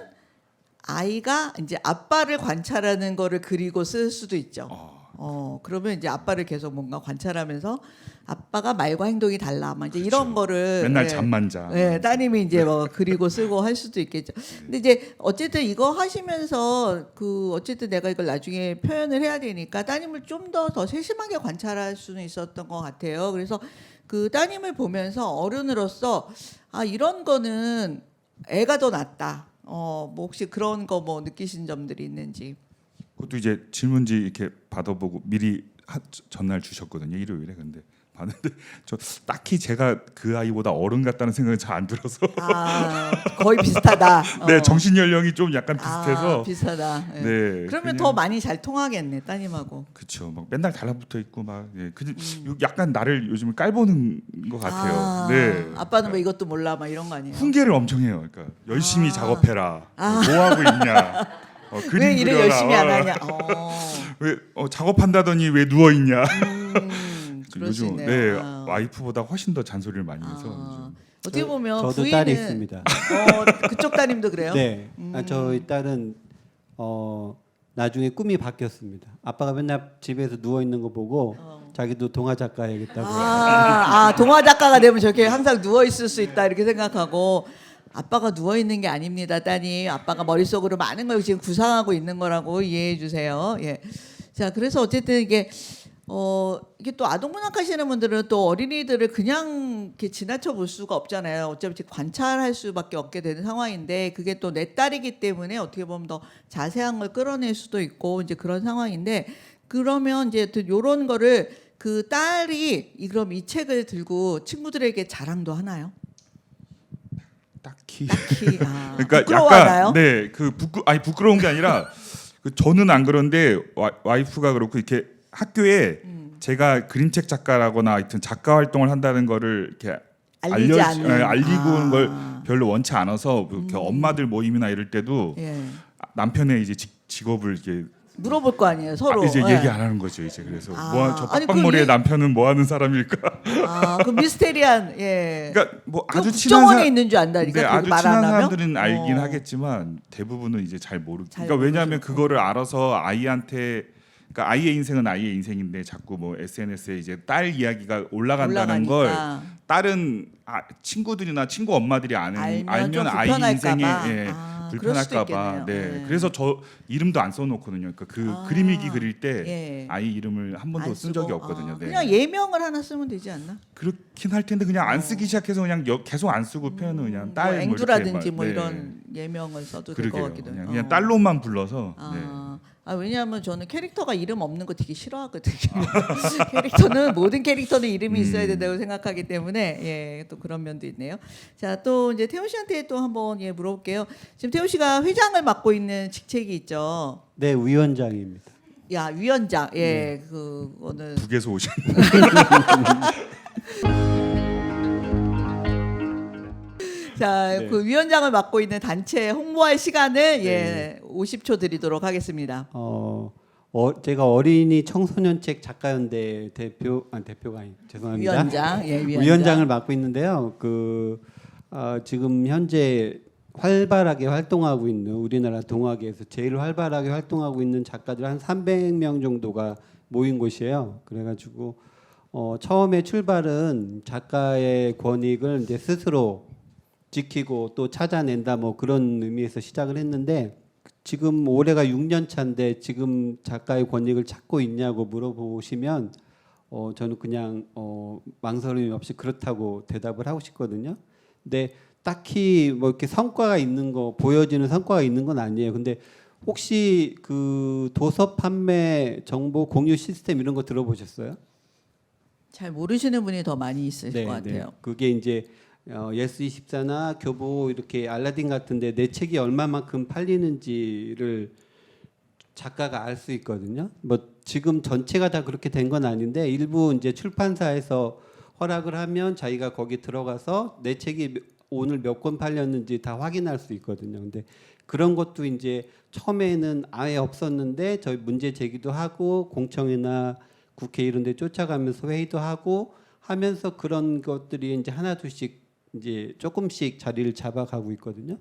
아이가 이제 아빠를 관찰하는 거를 그리고 쓸 수도 있죠. 그러면 이제 아빠를 계속 뭔가 관찰하면서 아빠가 말과 행동이 달라. 막 이제 이런 거를 맨날 예. 잠만 자. 네, 따님이 이제 뭐 그리고 쓰고 할 수도 있겠죠. 근데 이제 어쨌든 이거 하시면서 그 어쨌든 내가 이걸 나중에 표현을 해야 되니까 따님을 좀 더 세심하게 관찰할 수는 있었던 것 같아요. 그래서 그 따님을 보면서 어른으로서 아 이런 거는 애가 더 낫다. 뭐 혹시 그런 거 뭐 느끼신 점들이 있는지. 그것도 이제 질문지 이렇게 받아보고 미리 전날 주셨거든요, 일요일에. 근데 봤는데 저 딱히 제가 그 아이보다 어른 같다는 생각은 잘 안 들어서. 아 거의 비슷하다. 네, 정신 연령이 좀 약간 비슷해서. 아, 비슷하다. 예. 네. 그러면 그냥- 더 많이 잘 통하겠네 따님하고. 그렇죠. 막 맨날 달라붙어 있고 막. 예. 약간 나를 요즘 깔보는 것 같아요. 아, 네. 아빠는 뭐 이것도 몰라 막 이런 거 아니에요? 훈계를 엄청 해요. 그러니까 열심히 아. 작업해라. 뭐 하고 있냐. 그림 왜 일을 그려라. 열심히 안 하냐? 왜 작업한다더니 왜 누워 있냐. 그럴 수 요즘 있네요. 네, 아. 와이프보다 훨씬 더 잔소리를 많이 해서. 아, 어떻게 보면 저도 부인은 딸이 있습니다. 그쪽 따님도 그래요? 네, 저희 딸은 나중에 꿈이 바뀌었습니다. 아빠가 맨날 집에서 누워 있는 거 보고 자기도 동화 작가 해야겠다고. 동화 작가가 되면 저렇게 항상 누워 있을 수 있다 이렇게 생각하고 아빠가 누워 있는 게 아닙니다, 따님. 아빠가 머릿속으로 많은 걸 지금 구상하고 있는 거라고 이해해 주세요. 예. 자, 그래서 어쨌든 이게 또 아동문학 하시는 분들은 또 어린이들을 그냥 이렇게 지나쳐 볼 수가 없잖아요. 어차피 관찰할 수밖에 없게 되는 상황인데 그게 또 내 딸이기 때문에 어떻게 보면 더 자세한 걸 끌어낼 수도 있고 이제 그런 상황인데 그러면 이제 이런 거를 그 딸이 그럼 이 책을 들고 친구들에게 자랑도 하나요? 딱히. 딱히 그러니까 부끄러워하나요? 약간 네, 부끄러운 게 아니라 저는 안 그런데 와이프가 그렇고 이렇게 학교에 제가 그림책 작가라거나 하여튼 작가 활동을 한다는 거를 이렇게 알리지 않는. 알리고 걸 별로 원치 않아서 이렇게 엄마들 모임이나 이럴 때도 예. 남편의 이제 직업을 이렇게 물어볼 거 아니에요 서로. 이제 예. 얘기 안 하는 거죠 이제. 그래서 저 아니, 빡빡머리의 그게- 남편은 뭐 하는 사람일까? 그 미스테리한 예. 그러니까 뭐 그 아주 친한 국정원에 있는 줄 안다니까. 네, 그거 아주 말 친한 안 하면? 사람들은 알긴 하겠지만 대부분은 이제 잘 모르고. 잘 그러니까 왜냐하면 모르죠. 그거를 알아서 아이한테, 그러니까 아이의 인생은 아이의 인생인데 자꾸 뭐 SNS에 이제 딸 이야기가 올라간다는 걸 올라가니까. 다른 친구들이나 친구 엄마들이 알면 좀 알면 아이 불편할까 인생에 봐. 예, 그럴 수도 불편할까봐. 있겠네요. 네. 예. 그래서 저 이름도 안 써놓거든요. 그러니까 그 그림일기 그릴 때 예. 아이 이름을 한 번도 안 쓴 쓰고. 적이 없거든요. 네. 그냥 예명을 하나 쓰면 되지 않나? 그렇긴 할 텐데 그냥 안 쓰기 시작해서 그냥 계속 안 쓰고 표현은 그냥 딸 뭐 뭐 이렇게 앵두라든지 막, 뭐 네. 이런 예명을 써도 될 것 그러게요. 같기도 해요. 그냥 딸로만 불러서. 네. 왜냐하면 저는 캐릭터가 이름 없는 거 되게 싫어하거든요. 캐릭터는 모든 캐릭터는 이름이 있어야 된다고 생각하기 때문에 또 그런 면도 있네요. 자, 또 이제 태호 씨한테 또 한번 물어볼게요. 지금 태호 씨가 회장을 맡고 있는 직책이 있죠. 네, 위원장입니다. 야, 위원장. 네. 그거는 북에서 오신. 자, 네. 그 위원장을 맡고 있는 단체 홍보할 시간을 50초 드리도록 하겠습니다. 제가 어린이 청소년책 작가연대 대표가 아니 죄송합니다. 위원장, 위원장. 위원장을 맡고 있는데요. 지금 현재 활발하게 활동하고 있는 우리나라 동아계에서 제일 활발하게 활동하고 있는 작가들 한 300명 정도가 모인 곳이에요. 그래가지고 처음에 출발은 작가의 권익을 이제 스스로 지키고 또 찾아낸다 뭐 그런 의미에서 시작을 했는데 지금 올해가 6년 차인데 지금 작가의 권익을 찾고 있냐고 물어보시면 저는 그냥 망설임이 없이 그렇다고 대답을 하고 싶거든요. 근데 딱히 뭐 이렇게 성과가 있는 거 보여지는 성과가 있는 건 아니에요. 근데 혹시 그 도서 판매 정보 공유 시스템 이런 거 들어보셨어요? 잘 모르시는 분이 더 많이 있을 것 같아요. 그게 이제 예스24나 교보 이렇게 알라딘 같은데 내 책이 얼마만큼 팔리는지를 작가가 알 수 있거든요. 뭐 지금 전체가 다 그렇게 된 건 아닌데 일부 이제 출판사에서 허락을 하면 자기가 거기 들어가서 내 책이 오늘 몇 권 팔렸는지 다 확인할 수 있거든요. 근데 그런 것도 이제 처음에는 아예 없었는데 저희 문제 제기도 하고 공청회나 국회 이런 데 쫓아가면서 회의도 하고 하면서 그런 것들이 이제 하나둘씩 이제 조금씩 자리를 잡아가고 있거든요.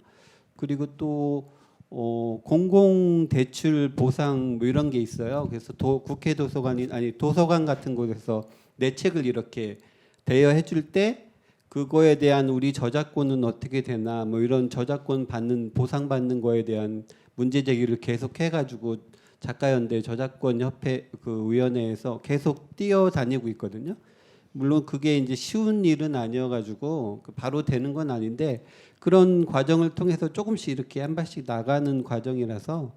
그리고 또 공공 대출 보상 뭐 이런 게 있어요. 그래서 국회 도서관이 아니 도서관 같은 곳에서 내 책을 이렇게 대여해 줄 때 그거에 대한 우리 저작권은 어떻게 되나 뭐 이런 저작권 받는 보상 받는 거에 대한 문제 제기를 계속 해가지고 작가연대 저작권 협회 그 위원회에서 계속 뛰어다니고 있거든요. 물론 그게 이제 쉬운 일은 아니어가지고 바로 되는 건 아닌데 그런 과정을 통해서 조금씩 이렇게 한 발씩 나가는 과정이라서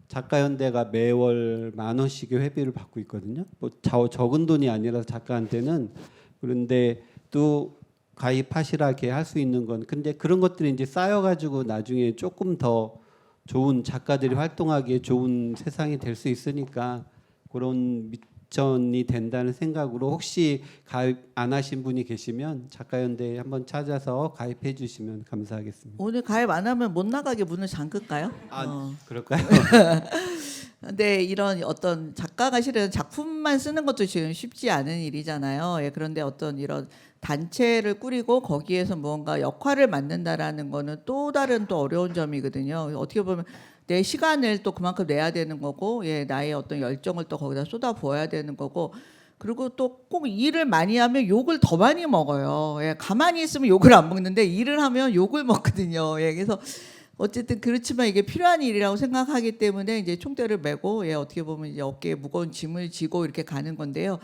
작가연대가 매월 10,000원씩의 회비를 받고 있거든요. 뭐 적은 돈이 아니라서 작가한테는. 그런데 또 가입하시라게 할 수 있는 건 근데 그런 것들이 이제 쌓여가지고 나중에 조금 더 좋은 작가들이 활동하기에 좋은 세상이 될 수 있으니까 그런 미천이 된다는 생각으로 혹시 가입 안 하신 분이 계시면 작가연대에 한번 찾아서 가입해 주시면 감사하겠습니다. 오늘 가입 안 하면 못 나가게 문을 잠글까요? 그럴까요? 근데 이런 어떤 작가가 실은 작품만 쓰는 것도 지금 쉽지 않은 일이잖아요. 예, 그런데 어떤 이런 단체를 꾸리고 거기에서 무언가 역할을 맡는다라는 거는 또 다른 또 어려운 점이거든요. 어떻게 보면 내 시간을 또 그만큼 내야 되는 거고, 예, 나의 어떤 열정을 또 거기다 쏟아 부어야 되는 거고, 그리고 또 꼭 일을 많이 하면 욕을 더 많이 먹어요. 예, 가만히 있으면 욕을 안 먹는데 일을 하면 욕을 먹거든요. 예, 그래서 어쨌든 그렇지만 이게 필요한 일이라고 생각하기 때문에 이제 총대를 메고 예, 어떻게 보면 이제 어깨에 무거운 짐을 지고 이렇게 가는 건데요.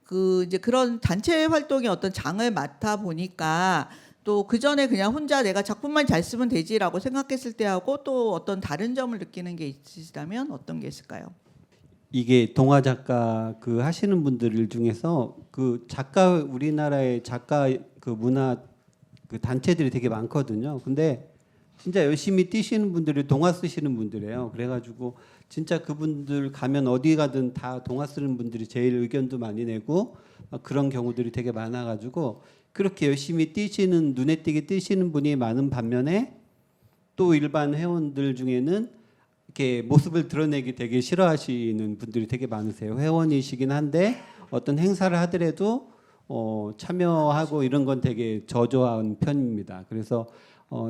그 이제 그런 단체 활동의 어떤 장을 맡아 보니까 또 그 전에 그냥 혼자 내가 작품만 잘 쓰면 되지라고 생각했을 때하고 또 어떤 다른 점을 느끼는 게 있으시다면 어떤 게 있을까요? 이게 동화 작가 그 하시는 분들 중에서 그 작가 우리나라의 작가 그 문화 그 단체들이 되게 많거든요. 근데 진짜 열심히 뛰시는 분들이 동화 쓰시는 분들이에요. 그래가지고 진짜 그분들 가면 어디 가든 다 동화 쓰는 분들이 제일 의견도 많이 내고 그런 경우들이 되게 많아가지고 그렇게 열심히 뛰시는 눈에 띄게 뛰시는 분이 많은 반면에 또 일반 회원들 중에는 이렇게 모습을 드러내기 되게 싫어하시는 분들이 되게 많으세요. 회원이시긴 한데 어떤 행사를 하더라도 참여하고 이런 건 되게 저조한 편입니다. 그래서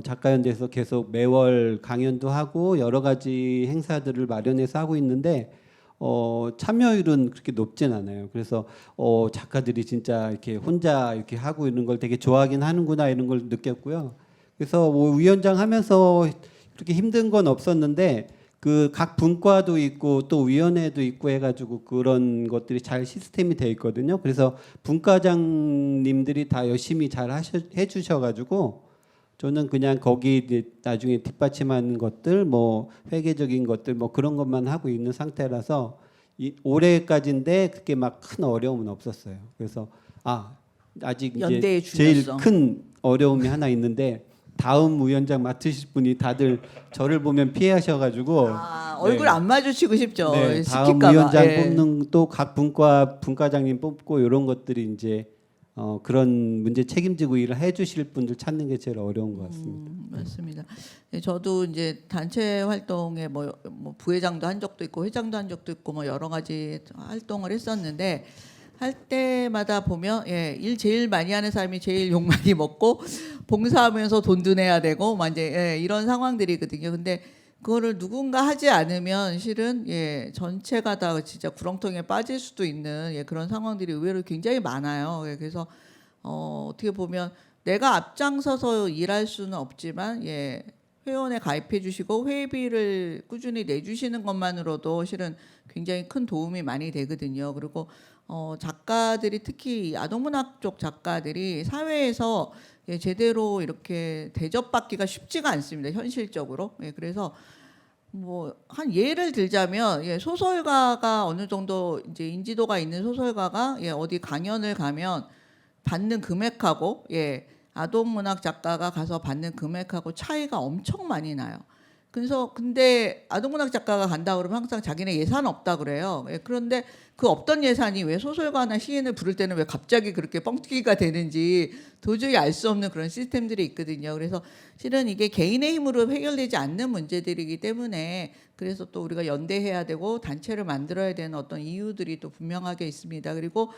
작가연대에서 계속 매월 강연도 하고 여러 가지 행사들을 마련해서 하고 있는데 참여율은 그렇게 높진 않아요. 그래서 작가들이 진짜 이렇게 혼자 이렇게 하고 있는 걸 되게 좋아하긴 하는구나 이런 걸 느꼈고요. 그래서 뭐 위원장 하면서 그렇게 힘든 건 없었는데 그 각 분과도 있고 또 위원회도 있고 해가지고 그런 것들이 잘 시스템이 돼 있거든요. 그래서 분과장님들이 다 열심히 잘 해주셔가지고 저는 그냥 거기 이제 나중에 뒷받침하는 것들 뭐 회계적인 것들 뭐 그런 것만 하고 있는 상태라서 올해까지인데 그렇게 막 큰 어려움은 없었어요. 그래서 아직 연대에 이제 제일 줄였어. 큰 어려움이 하나 있는데 다음 위원장 맡으실 분이 다들 저를 보면 피하셔가지고 얼굴 네. 안 마주치고 싶죠. 네, 다음 시킬까 봐. 위원장 예. 뽑는 또 각 분과장님 뽑고 이런 것들이 이제 그런 문제 책임지고 일을 해주실 분들 찾는 게 제일 어려운 것 같습니다. 맞습니다. 예, 저도 이제 단체 활동에 뭐 부회장도 한 적도 있고 회장도 한 적도 있고 뭐 여러 가지 활동을 했었는데 할 때마다 보면 예, 일 제일 많이 하는 사람이 제일 욕 많이 먹고 봉사하면서 돈도 내야 되고 막 이제 예, 이런 상황들이거든요. 근데 그거를 누군가 하지 않으면 실은 예, 전체가 다 진짜 구렁텅이에 빠질 수도 있는 예, 그런 상황들이 의외로 굉장히 많아요. 예, 그래서 어떻게 보면 내가 앞장서서 일할 수는 없지만 예, 회원에 가입해 주시고 회비를 꾸준히 내주시는 것만으로도 실은 굉장히 큰 도움이 많이 되거든요. 그리고 작가들이 특히 아동문학 쪽 작가들이 사회에서 예, 제대로 이렇게 대접받기가 쉽지가 않습니다. 현실적으로. 예, 그래서 뭐 한 예를 들자면 예, 소설가가 어느 정도 이제 인지도가 있는 소설가가 예, 어디 강연을 가면 받는 금액하고 예, 아동문학 작가가 가서 받는 금액하고 차이가 엄청 많이 나요. 그래서 근데 아동문학 작가가 간다 그러면 항상 자기네 예산 없다 그래요. 예, 그런데 그 없던 예산이 왜 소설가나 시인을 부를 때는 왜 갑자기 그렇게 뻥튀기가 되는지 도저히 알 수 없는 그런 시스템들이 있거든요. 그래서 실은 이게 개인의 힘으로 해결되지 않는 문제들이기 때문에 그래서 또 우리가 연대해야 되고 단체를 만들어야 되는 어떤 이유들이 또 분명하게 있습니다. 그리고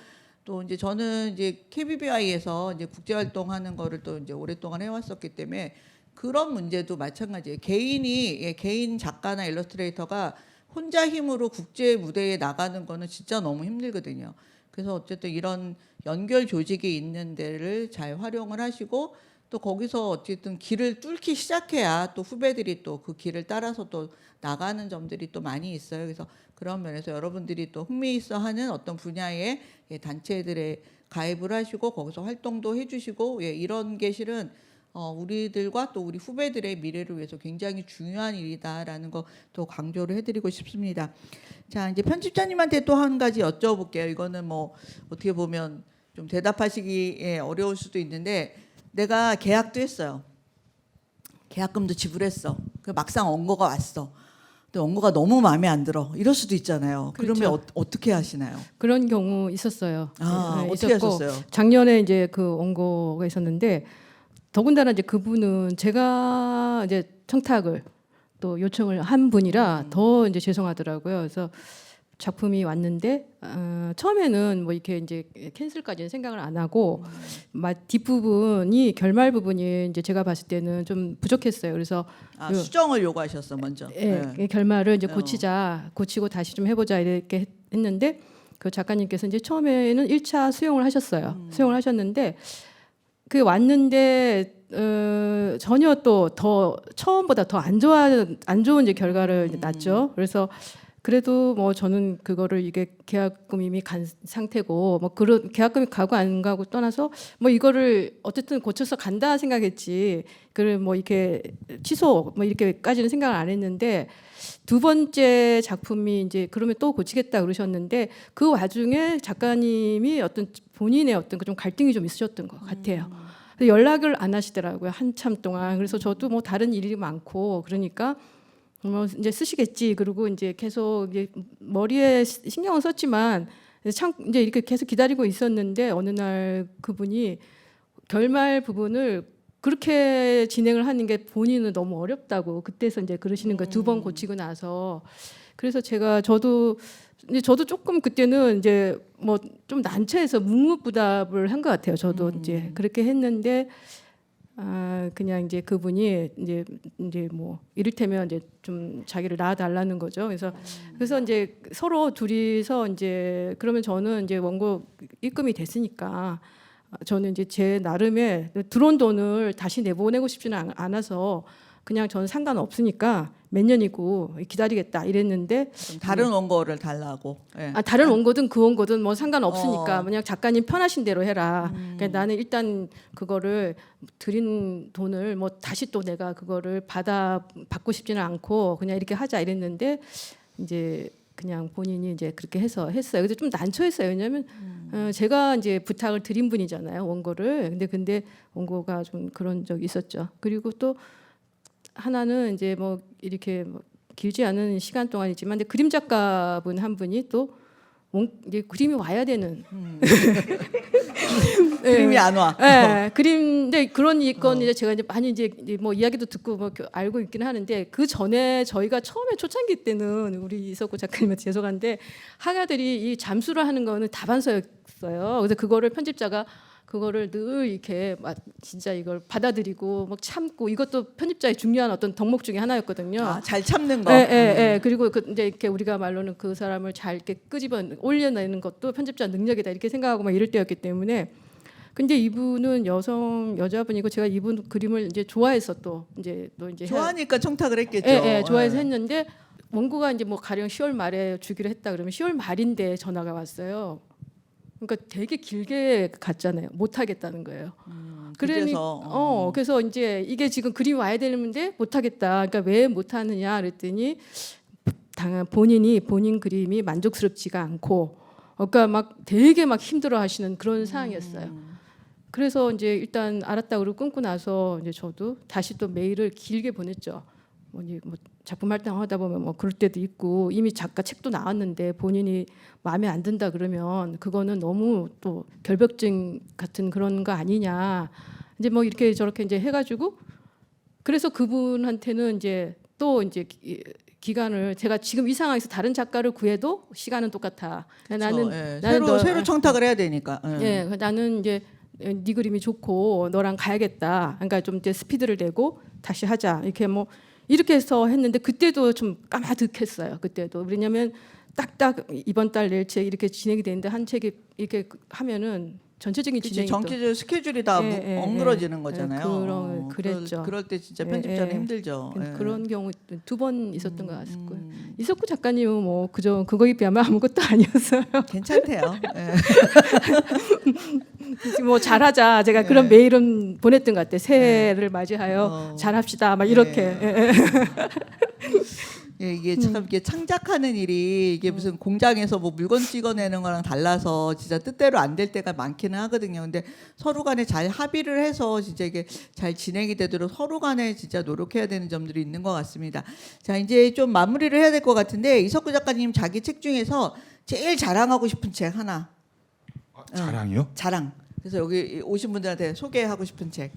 또 이제 저는 이제 KBBI에서 이제 국제 활동하는 거를 또 이제 오랫동안 해왔었기 때문에 그런 문제도 마찬가지예요. 개인 작가나 일러스트레이터가 혼자 힘으로 국제 무대에 나가는 거는 진짜 너무 힘들거든요. 그래서 어쨌든 이런 연결 조직이 있는 데를 잘 활용을 하시고 또 거기서 어쨌든 길을 뚫기 시작해야 또 후배들이 또 그 길을 따라서 또 나가는 점들이 또 많이 있어요. 그래서 그런 면에서 여러분들이 또 흥미있어하는 어떤 분야의 단체들에 가입을 하시고 거기서 활동도 해주시고 이런 게 실은 우리들과 또 우리 후배들의 미래를 위해서 굉장히 중요한 일이다라는 거 또 강조를 해드리고 싶습니다. 자, 이제 편집자님한테 또 한 가지 여쭤볼게요. 이거는 뭐 어떻게 보면 좀 대답하시기 어려울 수도 있는데 내가 계약도 했어요. 계약금도 지불했어. 그 막상 원고가 왔어. 근데 원고가 너무 마음에 안 들어. 이럴 수도 있잖아요. 그렇죠. 그러면 어떻게 하시나요? 그런 경우 있었어요. 아, 네, 어떻게 있었고, 하셨어요? 작년에 이제 그 원고가 있었는데 더군다나 이제 그분은 제가 이제 청탁을 또 요청을 한 분이라 더 이제 죄송하더라고요. 그래서 작품이 왔는데 처음에는 뭐 이렇게 이제 캔슬까지는 생각을 안 하고 뒷부분이 결말 부분이 이제 제가 봤을 때는 좀 부족했어요. 그래서 수정을 요구하셨어 먼저. 예, 결말을 이제 어. 고치고 다시 좀 해보자 이렇게 했는데 그 작가님께서 이제 처음에는 1차 수용을 하셨어요. 수용을 하셨는데 그 왔는데 전혀 또 더 처음보다 더 안 좋은 이제 결과를 이제 났죠. 그래서 그래도 뭐 저는 그거를 이게 계약금 이미 간 상태고 뭐 그런 계약금이 가고 안 가고 떠나서 뭐 이거를 어쨌든 고쳐서 간다 생각했지. 그를 뭐 이렇게 취소 뭐 이렇게까지는 생각을 안 했는데 두 번째 작품이 이제 그러면 또 고치겠다 그러셨는데 그 와중에 작가님이 어떤 본인의 어떤 그 좀 갈등이 좀 있으셨던 것 같아요. 연락을 안 하시더라고요. 한참 동안. 그래서 저도 뭐 다른 일이 많고 그러니까 뭐 이제 쓰시겠지. 그리고 이제 계속 이제 머리에 신경을 썼지만 참 이제 이렇게 계속 기다리고 있었는데 어느 날 그분이 결말 부분을 그렇게 진행을 하는 게 본인은 너무 어렵다고 그때서 이제 그러시는 거예요. 2번 고치고 나서. 그래서 저도 조금 그때는 이제 뭐 좀 난처해서 묵묵부답을 한 것 같아요. 저도 이제 그렇게 했는데 그냥 이제 그분이 이제 뭐 이를테면 이제 좀 자기를 낳아달라는 거죠. 그래서 이제 서로 둘이서 이제 그러면 저는 이제 원고 입금이 됐으니까 저는 이제 제 나름의 들어온 돈을 다시 내보내고 싶지는 않아서 그냥 저는 상관없으니까 몇 년이고 기다리겠다 이랬는데 다른 원고를 달라고. 예. 다른 원고든 그 원고든 뭐 상관없으니까 그냥 작가님 편하신 대로 해라. 그러니까 나는 일단 그거를 드린 돈을 뭐 다시 또 내가 그거를 받고 싶지는 않고 그냥 이렇게 하자 이랬는데 이제 그냥 본인이 이제 그렇게 해서 했어요. 근데 좀 난처했어요. 왜냐하면 제가 이제 부탁을 드린 분이잖아요, 원고를. 근데 원고가 좀 그런 적이 있었죠. 그리고 또 하나는 이제 뭐 이렇게 뭐 길지 않은 시간 동안이지만 근데 그림 작가분 한 분이 또 이제 그림이 와야 되는 그림이 안 와. 네, 그림인데 그런 건 이제 제가 이제 많이 이제 뭐 이야기도 듣고 뭐 알고 있기는 하는데 그 전에 저희가 처음에 초창기 때는 우리 이석구 작가님한테 죄송한데 하가들이 이 잠수를 하는 거는 다반서였어요. 그래서 그거를 편집자가 그거를 늘 이렇게 막 진짜 이걸 받아들이고 막 참고 이것도 편집자의 중요한 어떤 덕목 중에 하나였거든요. 잘 참는 거. 예. 그리고 이제 이렇게 우리가 말로는 그 사람을 잘 이렇게 끄집어 올려내는 것도 편집자 능력이다 이렇게 생각하고 막 이럴 때였기 때문에. 근데 이분은 여자분이고 제가 이분 그림을 이제 좋아해서 또 이제 좋아하니까 청탁을 했겠죠. 예, 좋아해서 했는데 원고가 이제 뭐 가령 10월 말에 주기로 했다 그러면 10월 말인데 전화가 왔어요. 그러니까 되게 길게 갔잖아요. 못 하겠다는 거예요. 그래서 이제 이게 지금 그림이 와야 되는데 못 하겠다. 그러니까 왜 못 하느냐 그랬더니 본인 그림이 만족스럽지가 않고 그러니까 막 되게 막 힘들어 하시는 그런 상황이었어요. 그래서 이제 일단 알았다 그러고 끊고 나서 이제 저도 다시 또 메일을 길게 보냈죠. 뭐 작품 활동하다 보면 뭐 그럴 때도 있고 이미 작가 책도 나왔는데 본인이 마음에 안 든다 그러면 그거는 너무 또 결벽증 같은 그런 거 아니냐 이제 뭐 이렇게 저렇게 이제 해가지고 그래서 그분한테는 이제 또 이제 기간을 제가 지금 이 상황에서 다른 작가를 구해도 시간은 똑같아. 나는 예, 나는 새로 청탁을 해야 되니까. 예. 나는 이제 네 그림이 좋고 너랑 가야겠다. 그러니까 좀 이제 스피드를 내고 다시 하자. 이렇게 뭐 이렇게 해서 했는데 그때도 좀 까마득했어요. 그때도 왜냐하면 딱딱 이번 달 낼 책 이렇게 진행이 되는데 한 책이 이렇게 하면은 전체적인 그치, 진행이 또 정치적 스케줄이 다 엉그러지는 거잖아요. 그랬죠. 그럴 때 진짜 편집자는 예, 예. 힘들죠. 예. 그런 경우 2번 있었던 것 같고요. 이석구 작가님은 뭐 그저 그거에 비하면 아무것도 아니었어요. 괜찮대요. 예. 뭐 잘하자. 제가 그런 메일은 보냈던 것 같아요. 새해를 맞이하여 잘합시다. 막 이렇게. 예. 예, 이게 참 이게 창작하는 일이 이게 무슨 공장에서 뭐 물건 찍어내는 거랑 달라서 진짜 뜻대로 안 될 때가 많기는 하거든요. 근데 서로 간에 잘 합의를 해서 진짜 이게 잘 진행이 되도록 서로 간에 진짜 노력해야 되는 점들이 있는 것 같습니다. 자, 이제 좀 마무리를 해야 될 것 같은데 이석구 작가님 자기 책 중에서 제일 자랑하고 싶은 책 하나. 자랑이요? 자랑. 그래서 여기 오신 분들한테 소개하고 싶은 책.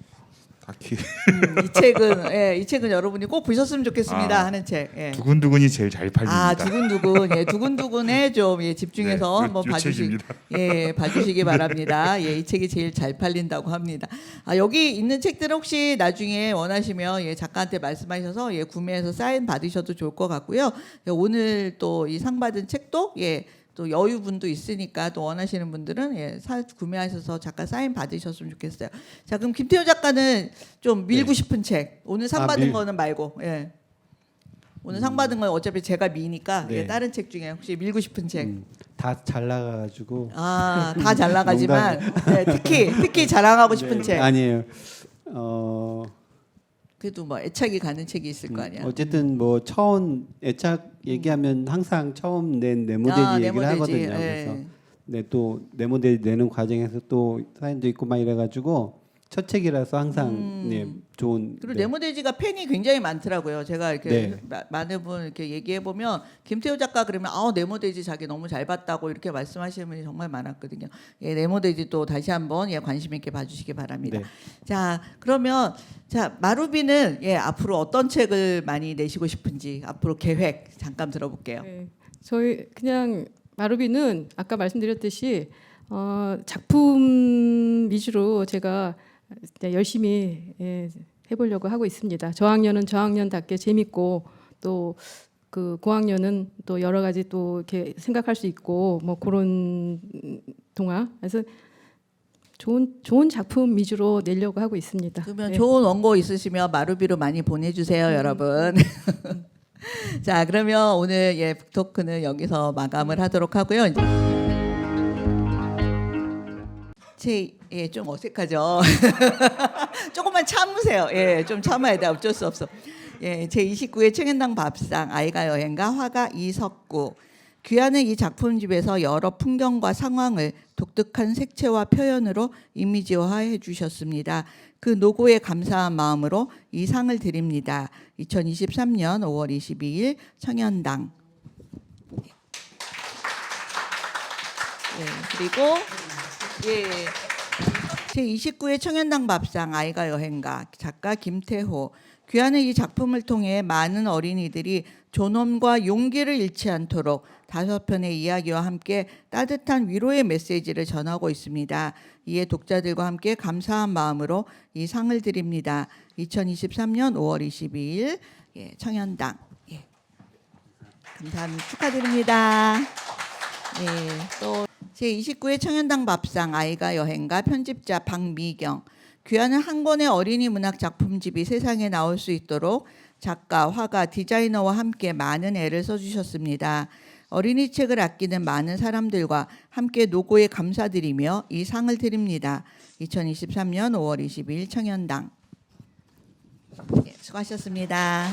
딱히 이 책은 여러분이 꼭 보셨으면 좋겠습니다 하는 책. 예. 두근두근이 제일 잘 팔립니다. 두근두근. 두근두근에 좀 집중해서 네, 한번 요 책입니다. 봐주시기 바랍니다. 이 책이 제일 잘 팔린다고 합니다. 여기 있는 책들 혹시 나중에 원하시면 작가한테 말씀하셔서 구매해서 사인 받으셔도 좋을 것 같고요. 오늘 또 이 상 받은 책도 또 여유분도 있으니까 또 원하시는 분들은 구매하셔서 작가 사인 받으셨으면 좋겠어요. 자, 그럼 김태호 작가는 좀 밀고 싶은 책. 오늘 상 받은 거는 말고. 오늘 상 받은 건 어차피 제가 미니까 네. 다른 책 중에 혹시 밀고 싶은 책. 다 잘 나가가지고 다 잘 나가지만 특히 자랑하고 싶은 책. 아니에요. 그래도 뭐 애착이 가는 책이 있을 거 아니야. 어쨌든 뭐 처음 애착 얘기하면 항상 처음 낸 네모데지 얘기를 네모데지. 하거든요. 그래서 또 네모데지 내는 과정에서 또 사연도 있고 막 이래가지고 첫 책이라서 항상 좋은. 그리고 네모데지가 팬이 굉장히 많더라고요. 제가 이렇게 많은 분 이렇게 얘기해 보면 김태호 작가 그러면 네모데지 자기 너무 잘 봤다고 이렇게 말씀하시는 분이 정말 많았거든요. 네모데지 또 다시 한번 관심 있게 봐주시기 바랍니다. 네. 자, 그러면 마루비는 앞으로 어떤 책을 많이 내시고 싶은지 앞으로 계획 잠깐 들어볼게요. 네. 저희 그냥 마루비는 아까 말씀드렸듯이 작품 위주로 제가 열심히 해보려고 하고 있습니다. 저학년은 저학년답게 재밌고 또 그 고학년은 또 여러 가지 또 이렇게 생각할 수 있고 뭐 그런 동화. 그래서 좋은 작품 위주로 내려고 하고 있습니다. 그러면 좋은 원고 있으시면 마루비로 많이 보내주세요, 여러분. 자, 그러면 오늘 북토크는 여기서 마감을 하도록 하고요. 좀 어색하죠. 조금만 참으세요. 좀 참아야 돼. 어쩔 수 없어. 제29회 청년당 밥상 아이가 여행가 화가 이석구. 귀하는 이 작품집에서 여러 풍경과 상황을 독특한 색채와 표현으로 이미지화해 주셨습니다. 그 노고에 감사한 마음으로 이 상을 드립니다. 2023년 5월 22일 청년당. 그리고 제29회 청년당 밥상 아이가 여행가 작가 김태호. 귀하는 이 작품을 통해 많은 어린이들이 존엄과 용기를 잃지 않도록 5편의 이야기와 함께 따뜻한 위로의 메시지를 전하고 있습니다. 이에 독자들과 함께 감사한 마음으로 이 상을 드립니다. 2023년 5월 22일 청년당. 감사합니다. 축하드립니다. 또 제29회 청년당 밥상 아이가 여행가 편집자 박미경. 귀하는 한 권의 어린이 문학 작품집이 세상에 나올 수 있도록 작가, 화가, 디자이너와 함께 많은 애를 써주셨습니다. 어린이 책을 아끼는 많은 사람들과 함께 노고에 감사드리며 이 상을 드립니다. 2023년 5월 22일 청년당. 수고하셨습니다.